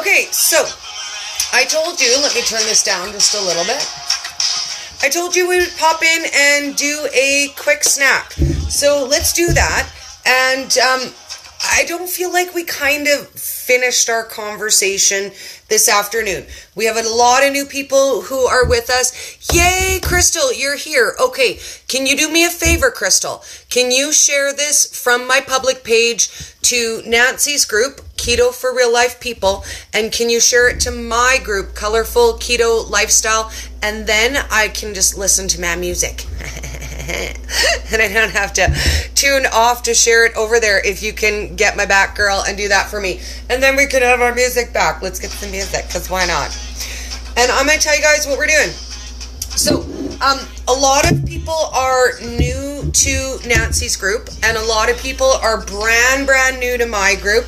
Okay, so I told you, let me turn this down just a little bit. I told you we would pop in and do a quick snack. So let's do that. And I don't feel like we kind of finished our conversation this afternoon. We have a lot of new people who are with us. Yay, Crystal, you're here. Okay, can you do me a favor, Crystal? Can you share this from my public page to Nancy's group, Keto for Real Life People, and can you share it to my group, Colorful Keto Lifestyle, and then I can just listen to my music. And I don't have to tune off to share it over there. If you can get my back, girl, and do that for me. And then we can have our music back. Let's get some music, because why not? And I'm going to tell you guys what we're doing. So, a lot of people are new to Nancy's group, and a lot of people are brand new to my group.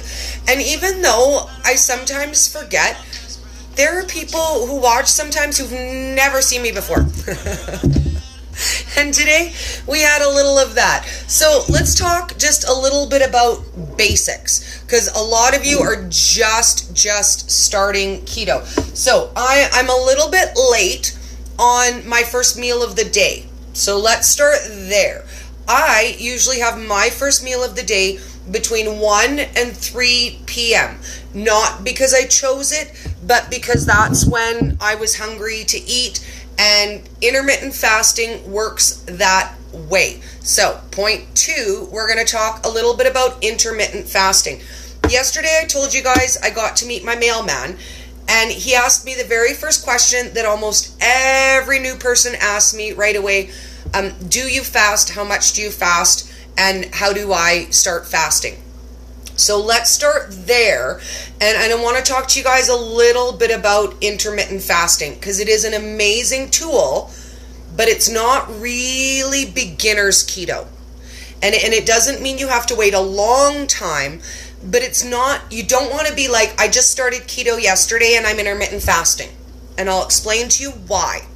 And even though I sometimes forget, there are people who watch sometimes who've never seen me before. And today we had a little of that. So let's talk just a little bit about basics, because a lot of you are just starting keto. So I'm a little bit late on my first meal of the day. So let's start there. I usually have my first meal of the day between 1 and 3 p.m. Not because I chose it, but because that's when I was hungry to eat. And intermittent fasting works that way. So, point 2, we're going to talk a little bit about intermittent fasting. Yesterday, I told you guys I got to meet my mailman, and he asked me the very first question that almost every new person asks me right away. Do you fast? How much do you fast? And how do I start fasting? So let's start there, and I want to talk to you guys a little bit about intermittent fasting, because it is an amazing tool, but it's not really beginner's keto. And it doesn't mean you have to wait a long time, but it's not, you don't want to be like, I just started keto yesterday and I'm intermittent fasting. And I'll explain to you why.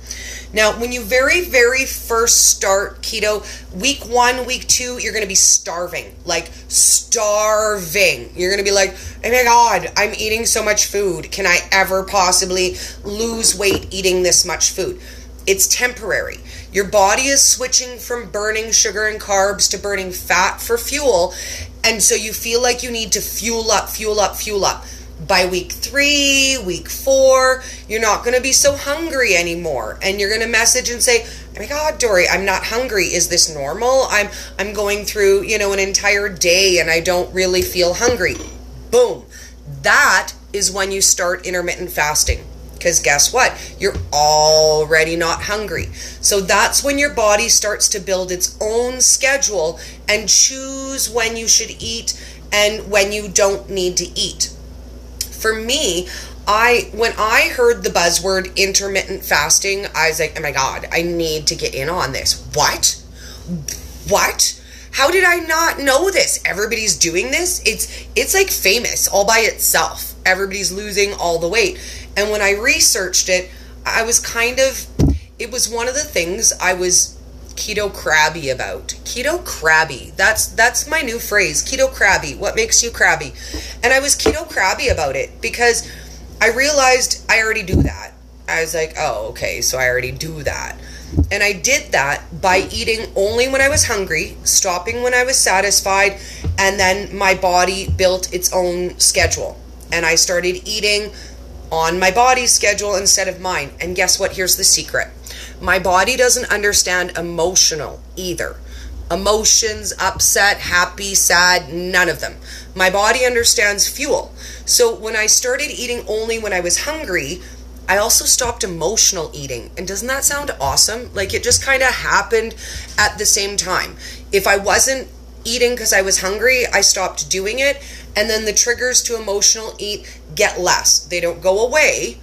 Now, when you very first start keto, week 1, week 2, you're going to be starving. Like, starving. You're going to be like, oh my God, I'm eating so much food. Can I ever possibly lose weight eating this much food? It's temporary. Your body is switching from burning sugar and carbs to burning fat for fuel. And so you feel like you need to fuel up. By week 3, week 4, you're not going to be so hungry anymore. And you're going to message and say, oh my God, Dori, I'm not hungry. Is this normal? I'm going through, an entire day and I don't really feel hungry. Boom. That is when you start intermittent fasting. Because guess what? You're already not hungry. So that's when your body starts to build its own schedule and choose when you should eat and when you don't need to eat. For me, when I heard the buzzword intermittent fasting, I was like, oh my God, I need to get in on this. What? How did I not know this? Everybody's doing this. It's like famous all by itself. Everybody's losing all the weight. And when I researched it, it was one of the things I was keto crabby about. Keto crabby. That's my new phrase. Keto crabby. What makes you crabby? And I was keto crabby about it because I realized I already do that. I was like, oh, okay, so I already do that. And I did that by eating only when I was hungry, stopping when I was satisfied, and then my body built its own schedule. And I started eating on my body's schedule instead of mine. And guess what? Here's the secret. My body doesn't understand emotional either. Emotions, upset, happy, sad, none of them. My body understands fuel. So when I started eating only when I was hungry, I also stopped emotional eating. And doesn't that sound awesome? Like it just kind of happened at the same time. If I wasn't eating because I was hungry, I stopped doing it. And then the triggers to emotional eat get less. They don't go away,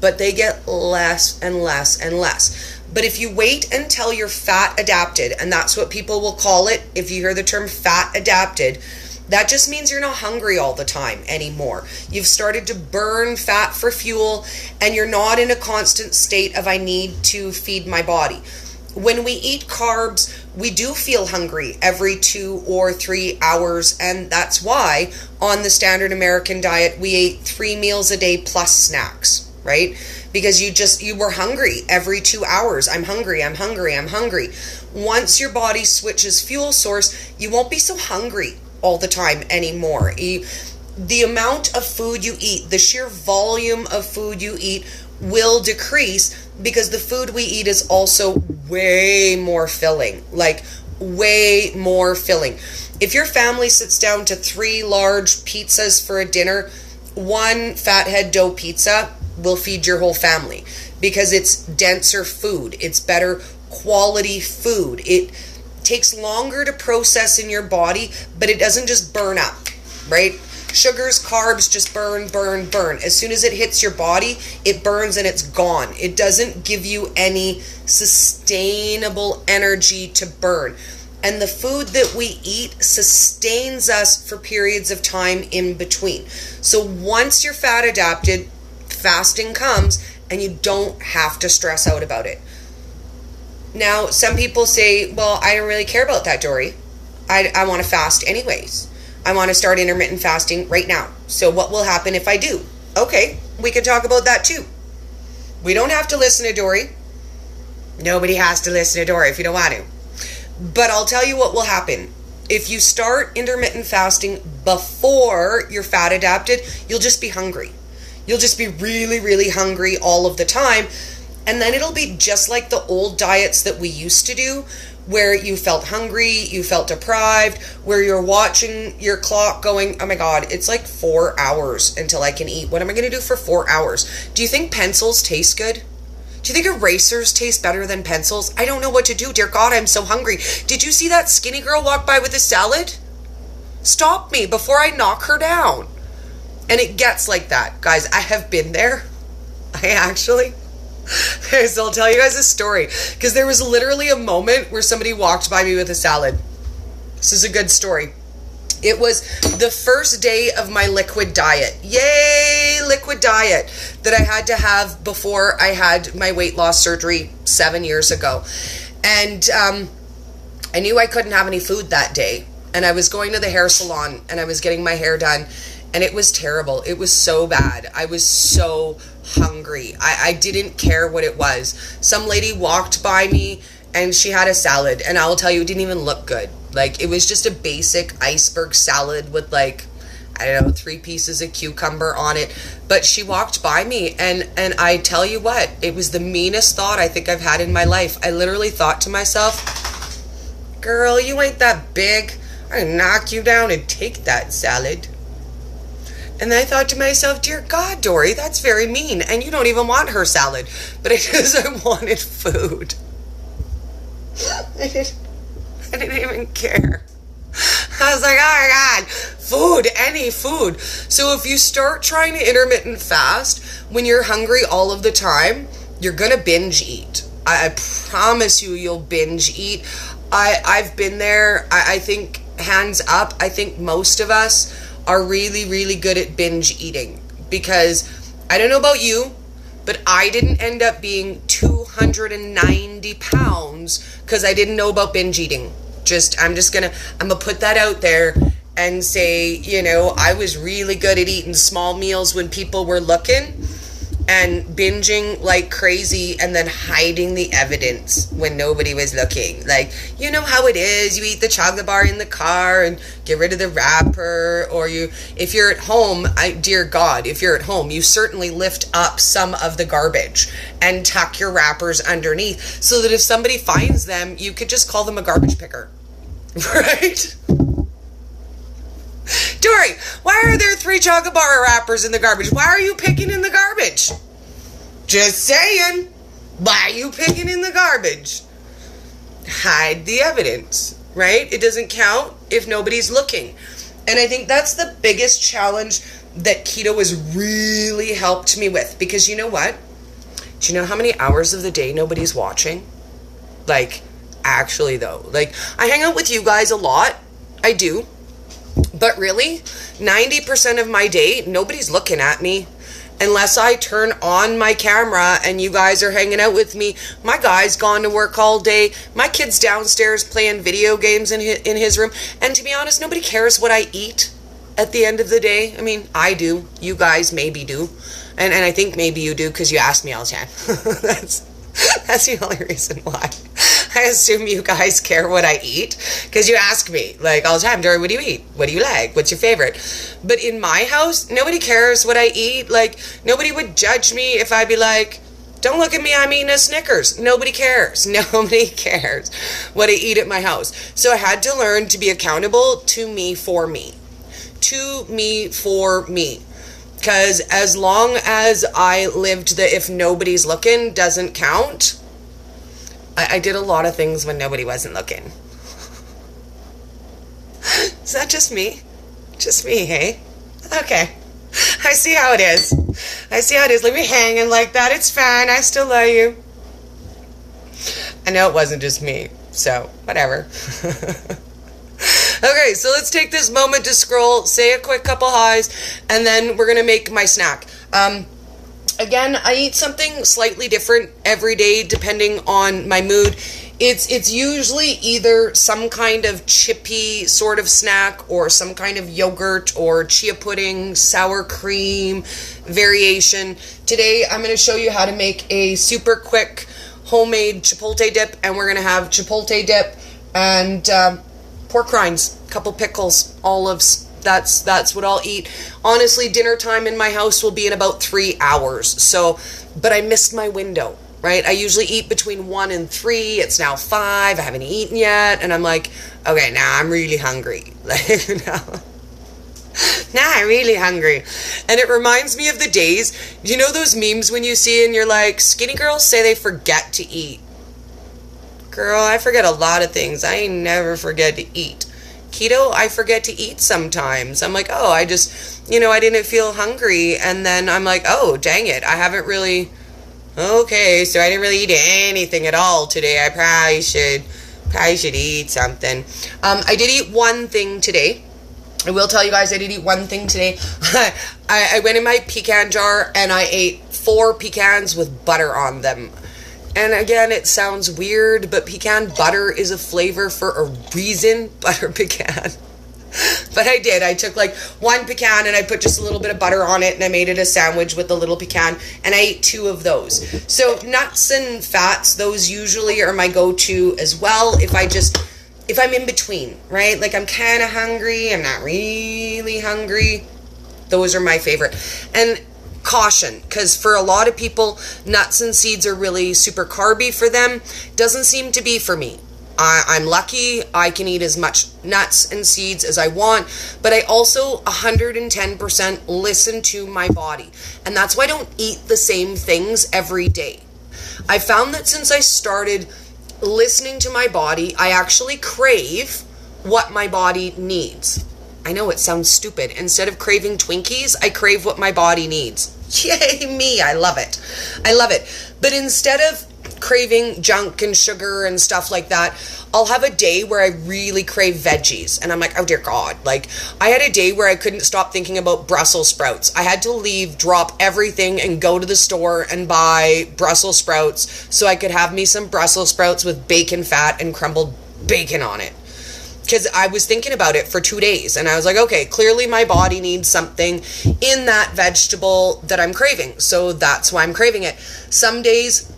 but they get less and less and less. But if you wait until you're fat adapted, and that's what people will call it, if you hear the term fat adapted, that just means you're not hungry all the time anymore. You've started to burn fat for fuel, and you're not in a constant state of I need to feed my body. When we eat carbs, we do feel hungry every 2 or 3 hours, and that's why on the standard American diet, we ate 3 meals a day plus snacks, right? Because you were hungry every 2 hours. I'm hungry. Once your body switches fuel source, you won't be so hungry all the time anymore. The amount of food you eat, the sheer volume of food you eat will decrease, because the food we eat is also way more filling, like way more filling. If your family sits down to 3 large pizzas for a dinner, 1 fathead dough pizza will feed your whole family, because it's denser food. It's better quality food. It takes longer to process in your body, but it doesn't just burn up, right? Sugars, carbs just burn. As soon as it hits your body, it burns and it's gone. It doesn't give you any sustainable energy to burn. And the food that we eat sustains us for periods of time in between. So once you're fat adapted, fasting comes and you don't have to stress out about it. Now, some people say, well, I don't really care about that, Dori. I want to fast anyways. I want to start intermittent fasting right now. So what will happen if I do? Okay, we can talk about that too. We don't have to listen to Dori. Nobody has to listen to Dori if you don't want to. But I'll tell you what will happen. If you start intermittent fasting before you're fat adapted, you'll just be hungry. You'll just be really, really hungry all of the time. And then it'll be just like the old diets that we used to do, where you felt hungry, you felt deprived, where you're watching your clock going, oh my God, it's like 4 hours until I can eat. What am I going to do for 4 hours? Do you think pencils taste good? Do you think erasers taste better than pencils? I don't know what to do. Dear God, I'm so hungry. Did you see that skinny girl walk by with a salad? Stop me before I knock her down. And it gets like that. Guys, I have been there. So I'll tell you guys a story, because there was literally a moment where somebody walked by me with a salad. This is a good story. It was the first day of my liquid diet. Yay, liquid diet that I had to have before I had my weight loss surgery 7 years ago. And I knew I couldn't have any food that day. And I was going to the hair salon and I was getting my hair done. And it was terrible. It was so bad. I was so hungry. I didn't care what it was. Some lady walked by me and she had a salad. And I will tell you, it didn't even look good. Like, it was just a basic iceberg salad with, like, I don't know, 3 pieces of cucumber on it. But she walked by me and I tell you what, it was the meanest thought I think I've had in my life. I literally thought to myself, girl, you ain't that big. I'm gonna knock you down and take that salad. And I thought to myself, dear God, Dori, that's very mean. And you don't even want her salad. But it is, I wanted food. I didn't even care. I was like, oh my God, food, any food. So if you start trying to intermittent fast, when you're hungry all of the time, you're going to binge eat. I promise you, you'll binge eat. I've been there. I think, hands up, I think most of us are really, really good at binge eating, because I don't know about you, but I didn't end up being 290 pounds because I didn't know about binge eating. I'm gonna put that out there and say, you know, I was really good at eating small meals when people were looking, and binging like crazy, and then hiding the evidence when nobody was looking. Like, you know how it is, you eat the chocolate bar in the car and get rid of the wrapper, or if you're at home, dear God, if you're at home, you certainly lift up some of the garbage and tuck your wrappers underneath, so that if somebody finds them, you could just call them a garbage picker, right? Dori, why are there 3 chocolate bar wrappers in the garbage? Why are you picking in the garbage? Just saying. Why are you picking in the garbage? Hide the evidence, right? It doesn't count if nobody's looking. And I think that's the biggest challenge that keto has really helped me with. Because you know what? Do you know how many hours of the day nobody's watching? Like, actually though. Like, I hang out with you guys a lot. I do. But really, 90% of my day, nobody's looking at me. Unless I turn on my camera and you guys are hanging out with me. My guy's gone to work all day. My kid's downstairs playing video games in his room. And to be honest, nobody cares what I eat. at the end of the day. I mean, I do. You guys maybe do. And I think maybe you do because you ask me all the time. That's the only reason why. I assume you guys care what I eat because you ask me like all the time, Dori, what do you eat? What do you like? What's your favorite? But in my house, nobody cares what I eat. Like, nobody would judge me if I'd be like, don't look at me, I'm eating a Snickers. Nobody cares. Nobody cares what I eat at my house. So I had to learn to be accountable to me for me. To me for me. Because as long as I lived the if nobody's looking doesn't count, I did a lot of things when nobody wasn't looking. Is that just me? Just me, hey? Okay. I see how it is. I see how it is. Leave me hanging like that. It's fine. I still love you. I know it wasn't just me. So, whatever. Okay, so let's take this moment to scroll, say a quick couple highs, and then we're going to make my snack. Again, I eat something slightly different every day depending on my mood. It's usually either some kind of chippy sort of snack or some kind of yogurt or chia pudding, sour cream variation. Today, I'm going to show you how to make a super quick homemade chipotle dip, and we're going to have chipotle dip and pork rinds, a couple pickles, olives. That's what I'll eat. Honestly, dinner time in my house will be in about 3 hours. So, but I missed my window, right? I usually eat between 1 and 3. It's now 5. I haven't eaten yet. And I'm like, okay, now I'm really hungry. Now I'm really hungry. And it reminds me of the days, you know those memes when you see and you're like, skinny girls say they forget to eat. Girl, I forget a lot of things. I never forget to eat. Keto, I forget to eat sometimes. I'm like, oh, I just, I didn't feel hungry. And then I'm like, oh, dang it. I haven't really, okay, so I didn't really eat anything at all today. I probably should eat something. I did eat one thing today. I will tell you guys I did eat one thing today. I went in my pecan jar and I ate 4 pecans with butter on them. And again, it sounds weird, but pecan butter is a flavor for a reason. Butter pecan. But I did. I took like 1 pecan and I put just a little bit of butter on it and I made it a sandwich with the little pecan and I ate 2 of those. So nuts and fats, those usually are my go-to as well if I'm in between, right? Like I'm kind of hungry, I'm not really hungry. Those are my favorite. And caution, because for a lot of people, nuts and seeds are really super carby for them. Doesn't seem to be for me. I'm lucky. I can eat as much nuts and seeds as I want, but I also 110% listen to my body. And that's why I don't eat the same things every day. I found that since I started listening to my body, I actually crave what my body needs. I know it sounds stupid. Instead of craving Twinkies, I crave what my body needs. Yay me, I love it. I love it. But instead of craving junk and sugar and stuff like that, I'll have a day where I really crave veggies. And I'm like, oh dear God. Like, I had a day where I couldn't stop thinking about Brussels sprouts. I had to leave, drop everything, and go to the store and buy Brussels sprouts so I could have me some Brussels sprouts with bacon fat and crumbled bacon on it. Because I was thinking about it for 2 days and I was like, okay, clearly my body needs something in that vegetable that I'm craving. So that's why I'm craving it. Some days,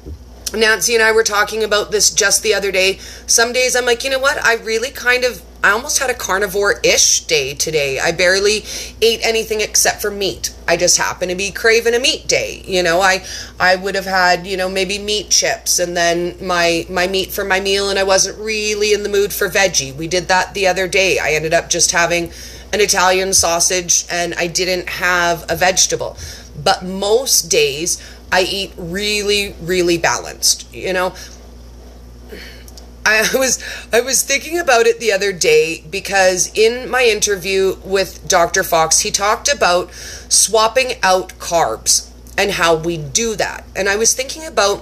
Nancy and I were talking about this just the other day. Some days I'm like, you know what? I almost had a carnivore-ish day today. I barely ate anything except for meat. I just happened to be craving a meat day. I would have had, maybe meat chips and then my meat for my meal, and I wasn't really in the mood for veggie. We did that the other day. I ended up just having an Italian sausage and I didn't have a vegetable. But most days I eat really, really balanced, I was thinking about it the other day because in my interview with Dr. Fox, he talked about swapping out carbs and how we do that. And I was thinking about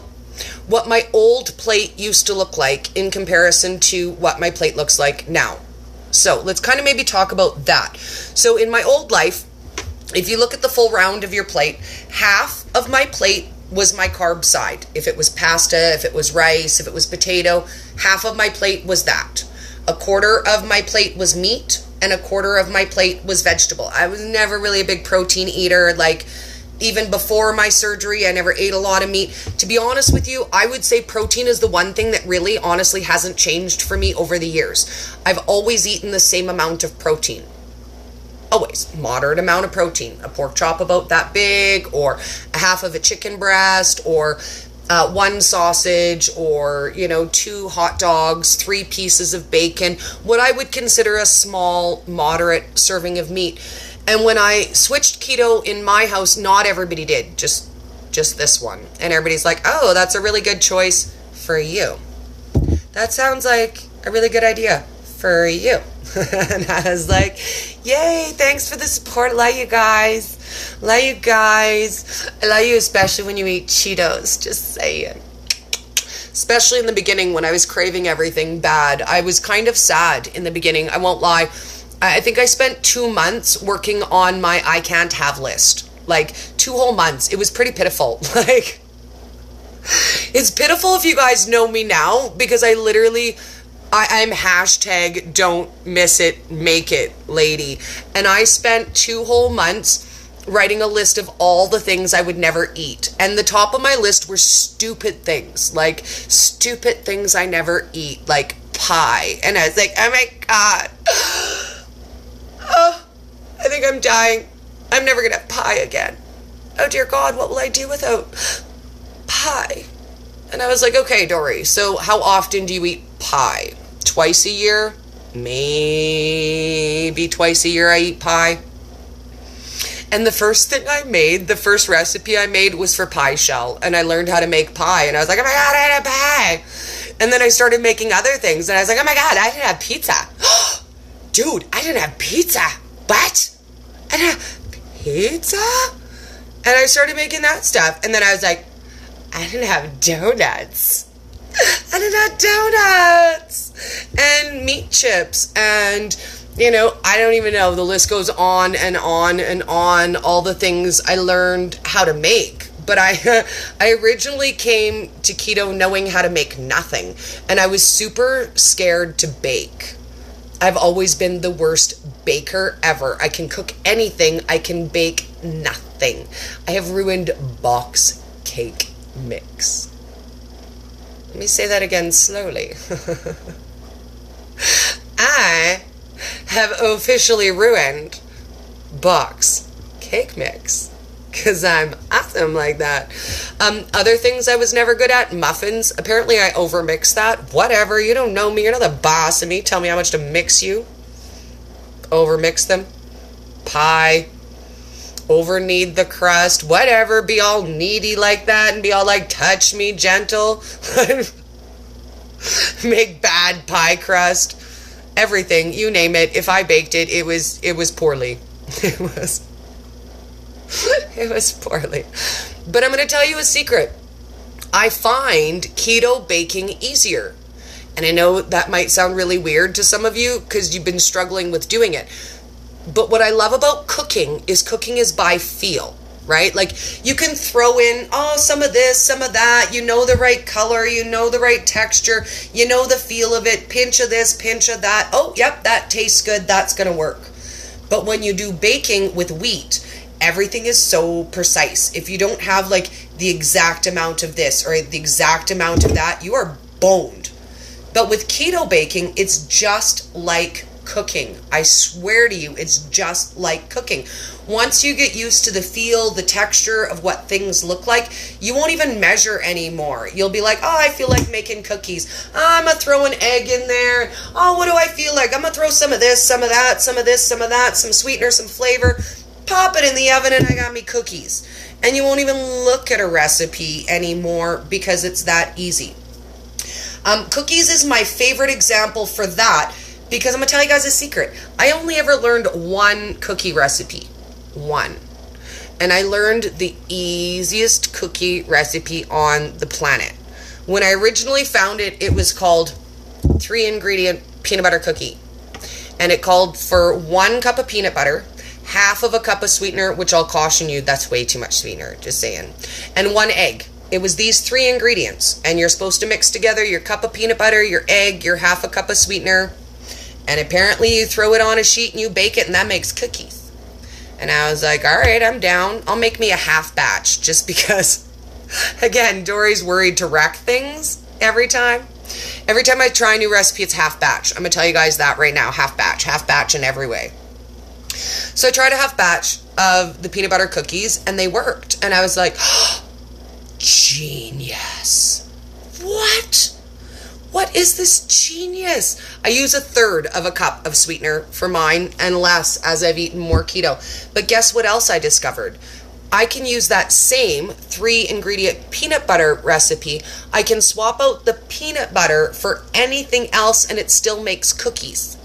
what my old plate used to look like in comparison to what my plate looks like now. So let's kind of maybe talk about that. So in my old life, if you look at the full round of your plate, half of my plate was my carb side. If it was pasta, if it was rice, if it was potato, half of my plate was that. A quarter of my plate was meat, and a quarter of my plate was vegetable. I was never really a big protein eater. Like, even before my surgery, I never ate a lot of meat. To be honest with you, I would say protein is the one thing that really honestly hasn't changed for me over the years. I've always eaten the same amount of protein. Always. Moderate amount of protein. A pork chop about that big, or a half of a chicken breast, or one sausage, or, 2 hot dogs, 3 pieces of bacon. What I would consider a small, moderate serving of meat. And when I switched keto in my house, not everybody did, just this one. And everybody's like, oh, that's a really good choice for you. That sounds like a really good idea for you. And I was like, yay, thanks for the support. Love you guys. Love you guys. I love you, especially when you eat Cheetos. Just saying. Especially in the beginning when I was craving everything bad. I was kind of sad in the beginning. I won't lie. I think I spent 2 months working on my I can't have list. Like 2 whole months. It was pretty pitiful. Like, it's pitiful if you guys know me now, because I'm hashtag don't miss it, make it lady. And I spent 2 whole months writing a list of all the things I would never eat. And the top of my list were stupid things. Like stupid things I never eat. Like pie. And I was like, oh my God. Oh, I think I'm dying. I'm never going to have pie again. Oh dear God, what will I do without pie? And I was like, okay, Dori, so how often do you eat pie? Twice a year? Maybe twice a year I eat pie. And the first recipe I made was for pie shell. And I learned how to make pie. And I was like, oh my God, I had a pie. And then I started making other things. And I was like, oh my God, I didn't have pizza. Dude, I didn't have pizza. What? I didn't have pizza? And I started making that stuff. And then I was like, I didn't have donuts. I didn't have donuts. And meat chips. And, I don't even know. The list goes on and on and on. All the things I learned how to make. But I originally came to keto knowing how to make nothing. And I was super scared to bake. I've always been the worst baker ever. I can cook anything. I can bake nothing. I have ruined box cake mix. Let me say that again slowly. I have officially ruined box cake mix. Because I'm awesome like that. Other things I was never good at, muffins. Apparently I overmixed that. Whatever, you don't know me. You're not the boss of me. Tell me how much to mix you. Overmix them. Pie. Over knead the crust. Whatever, be all needy like that and be all like, touch me gentle. Make bad pie crust. Everything, you name it. If I baked it, it was poorly. It was poorly. But I'm going to tell you a secret. I find keto baking easier. And I know that might sound really weird to some of you because you've been struggling with doing it. But what I love about cooking is by feel, right? Like you can throw in, some of this, some of that. You know the right color. You know the right texture. You know the feel of it. Pinch of this, pinch of that. Oh, yep, that tastes good. That's going to work. But when you do baking with wheat, everything is so precise. If you don't have like the exact amount of this or the exact amount of that, you are boned. But with keto baking, it's just like cooking. I swear to you, it's just like cooking. Once you get used to the feel, the texture of what things look like, you won't even measure anymore. You'll be like, I feel like making cookies. I'm going to throw an egg in there. What do I feel like? I'm going to throw some of this, some of that, some of this, some of that, some sweetener, some flavor. Pop it in the oven and I got me cookies. And you won't even look at a recipe anymore because it's that easy. Cookies is my favorite example for that because I'm going to tell you guys a secret. I only ever learned one cookie recipe. One. And I learned the easiest cookie recipe on the planet. When I originally found it, it was called 3-ingredient peanut butter cookie. And it called for 1 cup of peanut butter, half of a cup of sweetener, which I'll caution you, that's way too much sweetener, just saying, and 1 egg. It was these 3 ingredients, and you're supposed to mix together your cup of peanut butter, your egg, your half a cup of sweetener, And apparently you throw it on a sheet and you bake it and that makes cookies. And I was like, all right, I'm down. I'll make me a half batch just because, again, Dori's worried to wreck things every time. Every time I try a new recipe, it's half batch. I'm going to tell you guys that right now. Half batch in every way. So I tried a half batch of the peanut butter cookies and they worked. And I was like, oh, genius. What is this genius? I use 1/3 of a cup of sweetener for mine and less as I've eaten more keto. But guess what else I discovered? I can use that same 3-ingredient peanut butter recipe. I can swap out the peanut butter for anything else and it still makes cookies.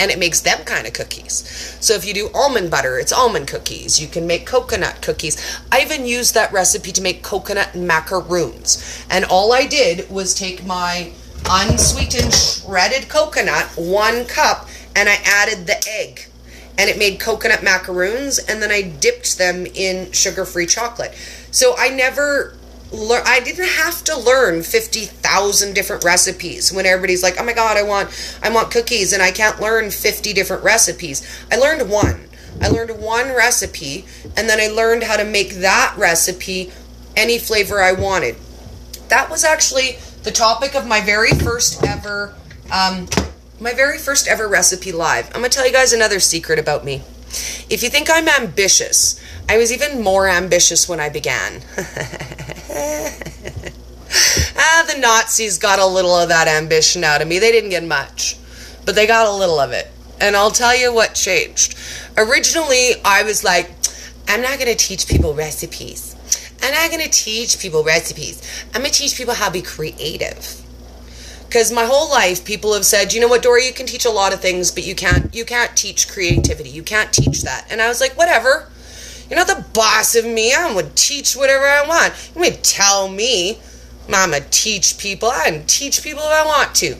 And it makes them kind of cookies. So if you do almond butter, it's almond cookies. You can make coconut cookies. I even used that recipe to make coconut macaroons. And all I did was take my unsweetened shredded coconut, 1 cup, and I added the egg. And it made coconut macaroons, and then I dipped them in sugar-free chocolate. So I didn't have to learn 50,000 different recipes when everybody's like, oh my God, I want cookies and I can't learn 50 different recipes. I learned one. I learned one recipe, and then I learned how to make that recipe any flavor I wanted. That was actually the topic of my very first ever recipe live. I'm going to tell you guys another secret about me. If you think I'm ambitious, I was even more ambitious when I began. The Nazis got a little of that ambition out of me. They didn't get much, but they got a little of it. And I'll tell you what changed. Originally, I was like, I'm not going to teach people recipes. I'm not going to teach people recipes. I'm going to teach people how to be creative. Because my whole life, people have said, you know what, Dori, you can teach a lot of things, but you can't teach creativity. You can't teach that. And I was like, whatever. You're not the boss of me. I'm going to teach whatever I want. You may tell me I'm going to teach people. I can teach people if I want to.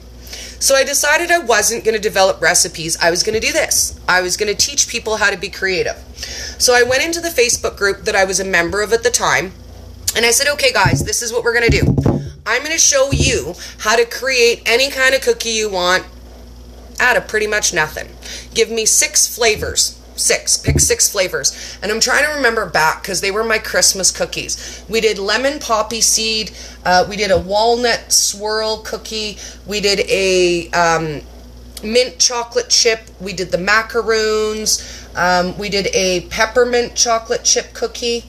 So I decided I wasn't going to develop recipes. I was going to do this. I was going to teach people how to be creative. So I went into the Facebook group that I was a member of at the time. And I said, okay, guys, this is what we're going to do. I'm going to show you how to create any kind of cookie you want out of pretty much nothing. Give me 6 flavors. Pick 6 flavors. And I'm trying to remember back because they were my Christmas cookies. We did lemon poppy seed. We did a walnut swirl cookie. We did a mint chocolate chip. We did the macaroons. We did a peppermint chocolate chip cookie.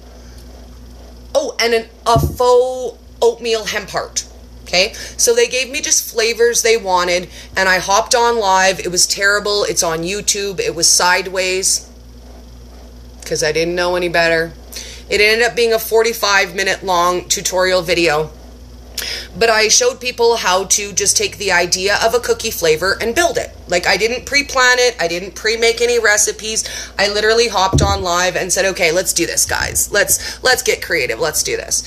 Oh, and a faux oatmeal hemp heart. Okay, so they gave me just flavors they wanted, and I hopped on live. It was terrible. It's on YouTube. It was sideways because I didn't know any better. It ended up being a 45-minute long tutorial video, but I showed people how to just take the idea of a cookie flavor and build it. Like, I didn't pre-plan it. I didn't pre-make any recipes. I literally hopped on live and said, okay, let's do this, guys. Let's get creative. Let's do this.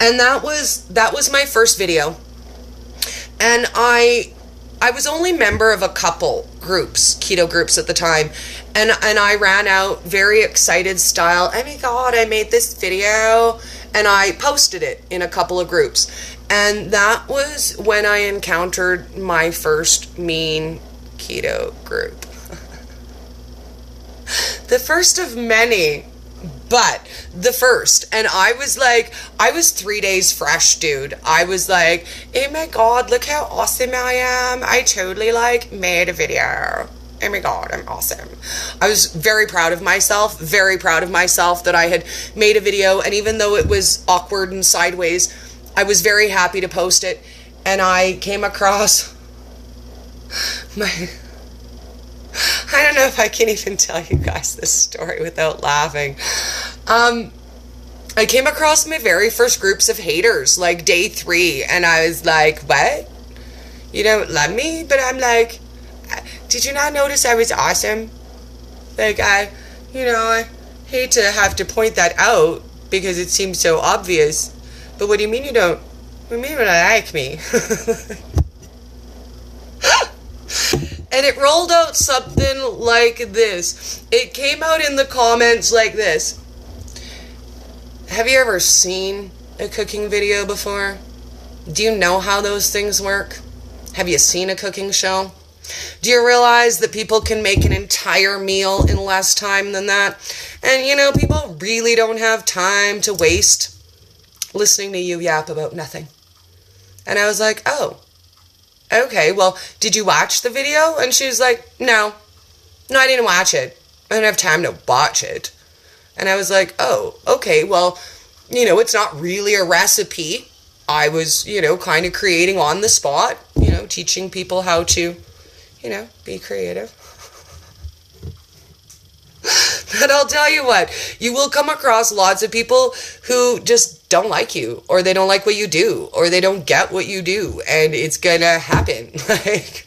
And that was my first video. And I was only member of a couple groups, keto groups at the time. And I ran out very excited style. Oh my God, I made this video. And I posted it in a couple of groups. And that was when I encountered my first mean keto group. The first of many. But the first, and I was 3 days fresh, dude. I was like, oh my God, look how awesome I am. I totally made a video. Oh my God, I'm awesome. I was very proud of myself that I had made a video. And even though it was awkward and sideways, I was very happy to post it. And I came across I don't know if I can even tell you guys this story without laughing. I came across my very first groups of haters, like day 3, and I was like, what? You don't love me? But I'm like, did you not notice I was awesome? Like, I hate to have to point that out because it seems so obvious. But what do you mean you don't? What do you mean you don't like me? And it rolled out something like this. It came out in the comments like this. Have you ever seen a cooking video before? Do you know how those things work? Have you seen a cooking show? Do you realize that people can make an entire meal in less time than that? And, you know, people really don't have time to waste listening to you yap about nothing. And I was like, oh, okay, well, did you watch the video? And she was like, no, I didn't watch it. I didn't have time to watch it. And I was like, oh, okay, well, you know, it's not really a recipe. I was, you know, kind of creating on the spot, you know, teaching people how to, you know, be creative. But I'll tell you what, you will come across lots of people who just don't like you, or they don't like what you do, or they don't get what you do, and it's gonna happen. Like,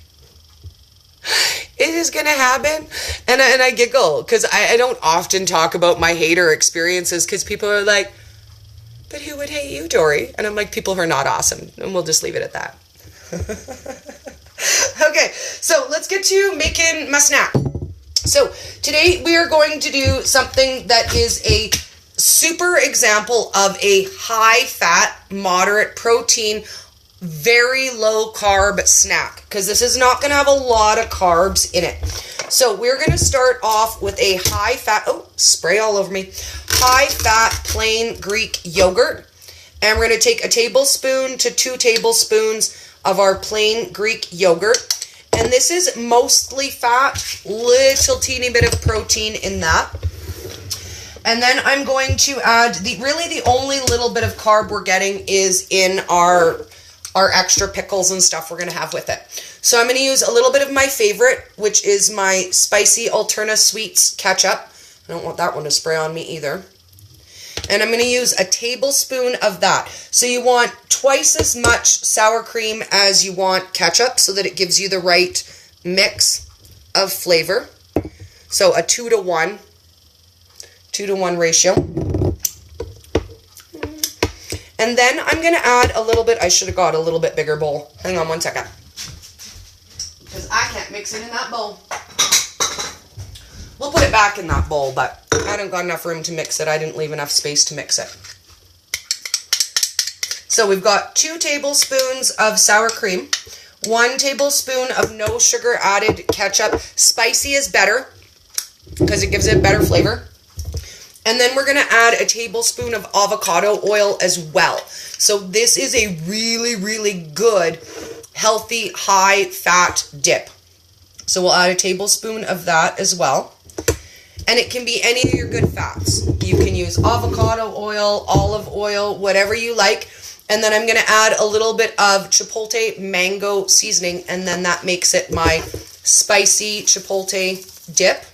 it is gonna happen. And I giggle, because I don't often talk about my hater experiences, because people are like, but who would hate you, Dori? And I'm like, people who are not awesome, and we'll just leave it at that. Okay, so let's get to making my snack. So today we are going to do something that is a super example of a high fat, moderate protein, very low carb snack, because this is not going to have a lot of carbs in it. So we're going to start off with a high fat, oh, spray all over me, high fat plain Greek yogurt. And we're going to take a tablespoon to 2 tablespoons of our plain Greek yogurt. And this is mostly fat, little teeny bit of protein in that. And then I'm going to add, the only little bit of carb we're getting is in our extra pickles and stuff we're going to have with it. So I'm going to use a little bit of my favorite, which is my spicy Alterna Sweets ketchup. I don't want that one to spray on me either. And I'm going to use a tablespoon of that. So you want twice as much sour cream as you want ketchup, so that it gives you the right mix of flavor. So a 2-to-1 ratio. And then I'm going to add a little bit, I should have got a little bit bigger bowl. Hang on one second. Because I can't mix it in that bowl. We'll put it back in that bowl, but I don't got enough room to mix it. I didn't leave enough space to mix it. So we've got 2 tablespoons of sour cream, 1 tablespoon of no sugar added ketchup. Spicy is better because it gives it better flavor. And then we're going to add a tablespoon of avocado oil as well. So this is a really, really good, healthy, high-fat dip. So we'll add a tablespoon of that as well. And it can be any of your good fats. You can use avocado oil, olive oil, whatever you like. And then I'm going to add a little bit of chipotle mango seasoning. And then that makes it my spicy chipotle dip.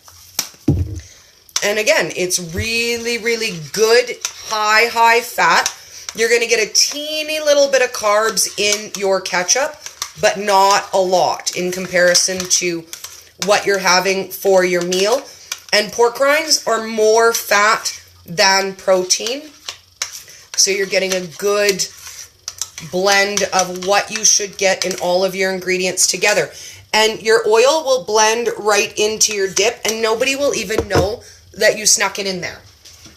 And again, it's really, really good, high fat. You're going to get a teeny little bit of carbs in your ketchup, but not a lot in comparison to what you're having for your meal. And pork rinds are more fat than protein. So you're getting a good blend of what you should get in all of your ingredients together. And your oil will blend right into your dip, and nobody will even know that you snuck it in there.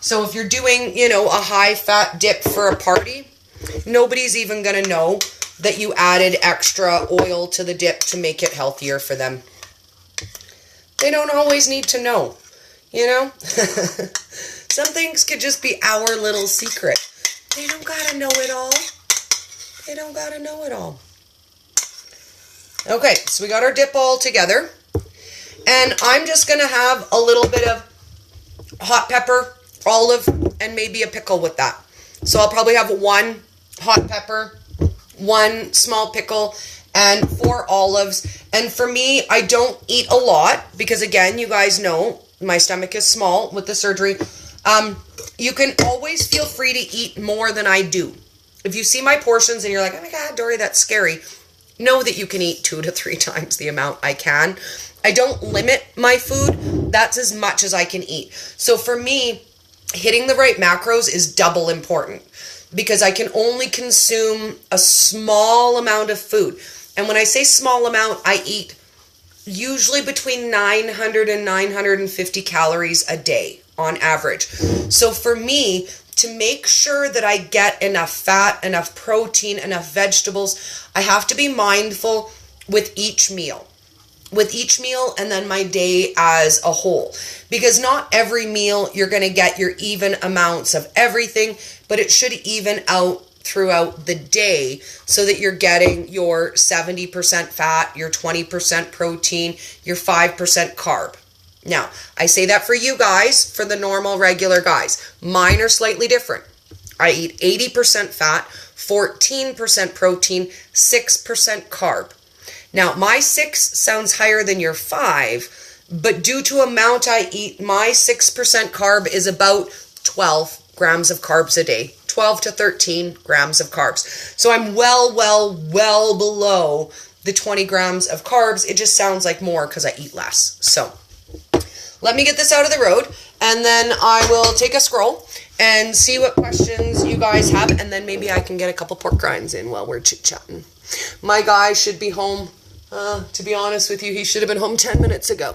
So if you're doing, you know, a high-fat dip for a party, nobody's even going to know that you added extra oil to the dip to make it healthier for them. They don't always need to know, you know? Some things could just be our little secret. They don't gotta know it all. They don't gotta know it all. Okay, so we got our dip all together. And I'm just gonna have a little bit of hot pepper, olive, and maybe a pickle with that. So I'll probably have 1 hot pepper, 1 small pickle, and 4 olives. And for me, I don't eat a lot because, again, you guys know my stomach is small with the surgery. You can always feel free to eat more than I do. If you see my portions and you're like, oh my God, Dori, that's scary, know that you can eat 2 to 3 times the amount I can. I don't limit my food. That's as much as I can eat. So for me, hitting the right macros is double important because I can only consume a small amount of food. And when I say small amount, I eat usually between 900 and 950 calories a day on average. So for me, to make sure that I get enough fat, enough protein, enough vegetables, I have to be mindful with each meal. with each meal and then my day as a whole. Because not every meal you're going to get your even amounts of everything, but it should even out throughout the day so that you're getting your 70% fat, your 20% protein, your 5% carb. Now, I say that for you guys, for the normal, regular guys. Mine are slightly different. I eat 80% fat, 14% protein, 6% carb. Now, my 6 sounds higher than your 5, but due to amount I eat, my 6% carb is about 12 grams of carbs a day. 12 to 13 grams of carbs. So I'm well below the 20 grams of carbs. It just sounds like more because I eat less. So let me get this out of the road, and then I will take a scroll and see what questions you guys have, and then maybe I can get a couple pork rinds in while we're chit-chatting. My guy should be home. To be honest with you, he should have been home 10 minutes ago.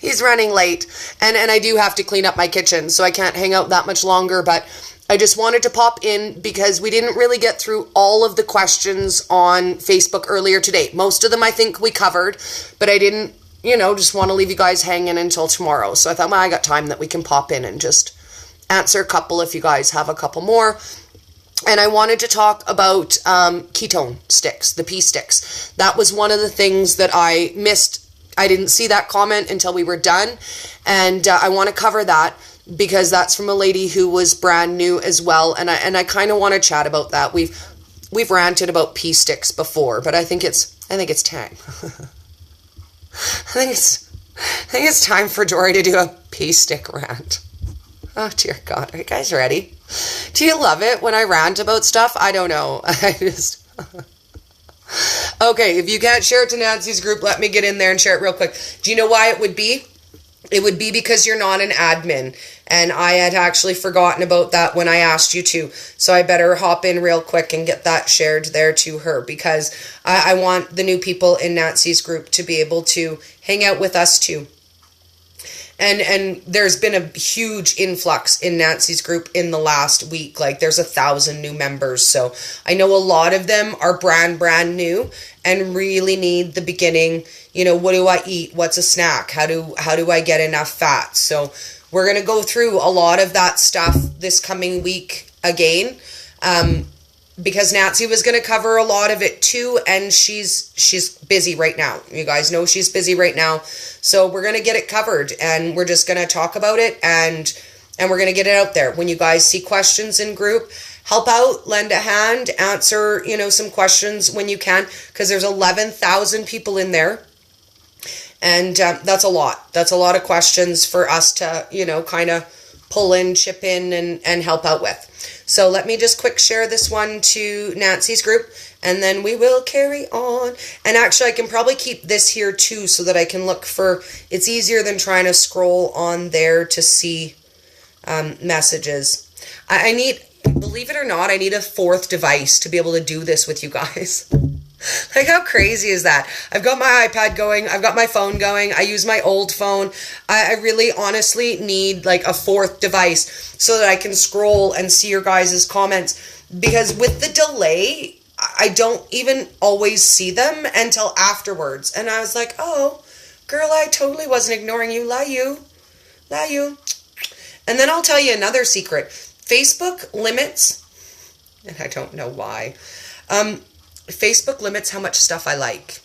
He's running late, and I do have to clean up my kitchen, so I can't hang out that much longer, but I just wanted to pop in because we didn't really get through all of the questions on Facebook earlier today. Most of them I think we covered, but I didn't, just want to leave you guys hanging until tomorrow. So I thought, well, I got time that we can pop in and just answer a couple if you guys have a couple more. And I wanted to talk about ketone sticks, the pea sticks. That was one of the things that I missed. I didn't see that comment until we were done. And I want to cover that because that's from a lady who was brand new as well. And I kind of want to chat about that. We've ranted about pea sticks before, but I think it's time. I think it's time for Dori to do a pea stick rant. Oh, dear God. Are you guys ready? Do you love it when I rant about stuff? I don't know. Okay, if you can't share it to Nancy's group, let me get in there and share it real quick. Do you know why it would be? It would be because you're not an admin. And I had actually forgotten about that when I asked you to. So I better hop in real quick and get that shared there to her, because I want the new people in Nancy's group to be able to hang out with us too. And there's been a huge influx in Nancy's group in the last week. Like there's 1,000 new members. So I know a lot of them are brand new and really need the beginning. What do I eat? What's a snack? How do I get enough fat? So we're going to go through a lot of that stuff this coming week again. Because Nancy was going to cover a lot of it too, and she's busy right now. You guys know she's busy right now. So we're going to get it covered, and we're just going to talk about it, and we're going to get it out there. When you guys see questions in group, help out, lend a hand, answer, some questions when you can, because there's 11,000 people in there. And that's a lot. That's a lot of questions for us to, kind of pull in, chip in, and help out with. So let me just quick share this one to Nancy's group, and then we will carry on. And actually, I can probably keep this here too so that I can look for, it's easier than trying to scroll on there to see messages. I need, believe it or not, I need a 4th device to be able to do this with you guys. Like, how crazy is that? I've got my iPad going. I've got my phone going. I use my old phone. I really honestly need like a 4th device so that I can scroll and see your guys' comments. Because with the delay, I don't even always see them until afterwards. And I was like, oh, girl, I totally wasn't ignoring you. Lie you. And then I'll tell you another secret. Facebook limits, and I don't know why, Facebook limits how much stuff I like.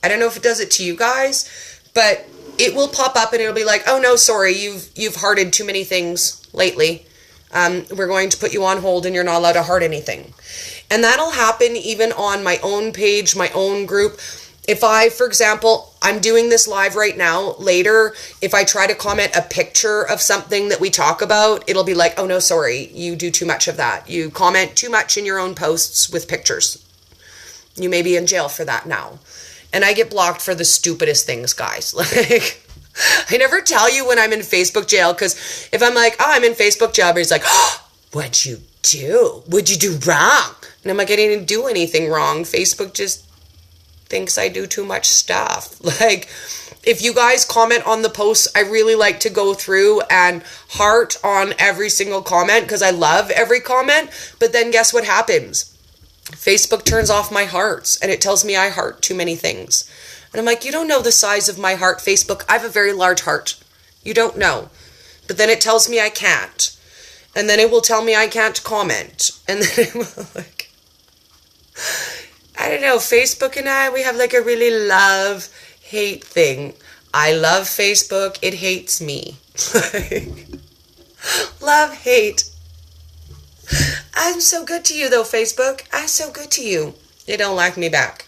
I don't know if it does it to you guys, but it will pop up and it'll be like, oh no, sorry, you've hearted too many things lately. We're going to put you on hold and you're not allowed to heart anything. And that'll happen even on my own page, my own group. If I, for example, I'm doing this live right now, later, if I try to comment a picture of something that we talk about, it'll be like, oh no, sorry, you do too much of that. You comment too much in your own posts with pictures. You may be in jail for that now. And I get blocked for the stupidest things, guys. Like, I never tell you when I'm in Facebook jail, because if I'm like, oh, I'm in Facebook jail, everybody's like, oh, what'd you do? What'd you do wrong? And I'm like, I didn't do anything wrong. Facebook just thinks I do too much stuff. Like, if you guys comment on the posts, I really like to go through and heart on every single comment because I love every comment. But then guess what happens? Facebook turns off my hearts and it tells me I heart too many things. And I'm like, you don't know the size of my heart, Facebook. I have a very large heart. You don't know. But then it tells me I can't. And then it will tell me I can't comment. And then it will like, I don't know, Facebook and I, we have like a really love-hate thing. I love Facebook. It hates me. Love, hate. I'm so good to you though, Facebook. I'm so good to you. You don't like me back.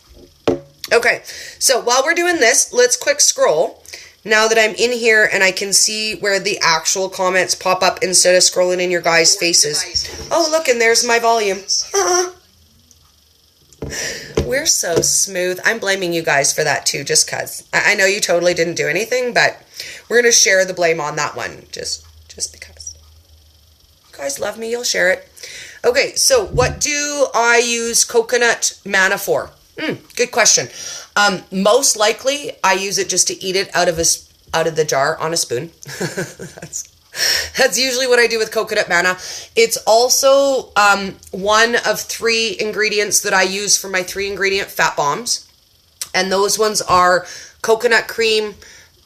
Okay, so while we're doing this, let's quick scroll. Now that I'm in here and I can see where the actual comments pop up instead of scrolling in your guys' faces. Oh, look, and there's my volume. We're so smooth. I'm blaming you guys for that too, just because. I know you totally didn't do anything, but we're going to share the blame on that one. Just because. You guys love me, you'll share it. Okay, so what do I use coconut manna for? Good question. Most likely, I use it just to eat it out of the jar on a spoon. That's usually what I do with coconut manna. It's also one of 3 ingredients that I use for my 3-ingredient fat bombs. And those ones are coconut cream,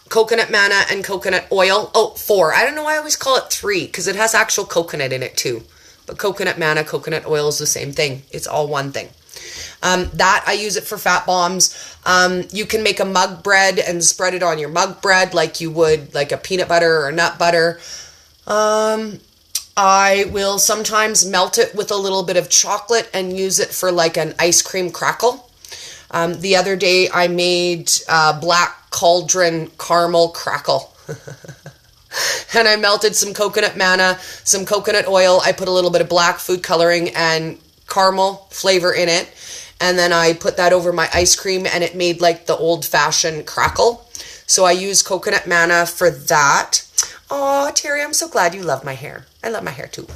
coconut manna, and coconut oil. Oh, 4. I don't know why I always call it 3, because it has actual coconut in it too. But coconut manna, coconut oil is the same thing. It's all one thing. That I use it for fat bombs. You can make a mug bread and spread it on your mug bread like you would like a peanut butter or nut butter. I will sometimes melt it with a little bit of chocolate and use it for like an ice cream crackle. The other day I made black cauldron caramel crackle. And I melted some coconut manna, some coconut oil. I put a little bit of black food coloring and caramel flavor in it. And then I put that over my ice cream and it made like the old-fashioned crackle. So I use coconut manna for that. Oh, Terry, I'm so glad you love my hair. I love my hair too.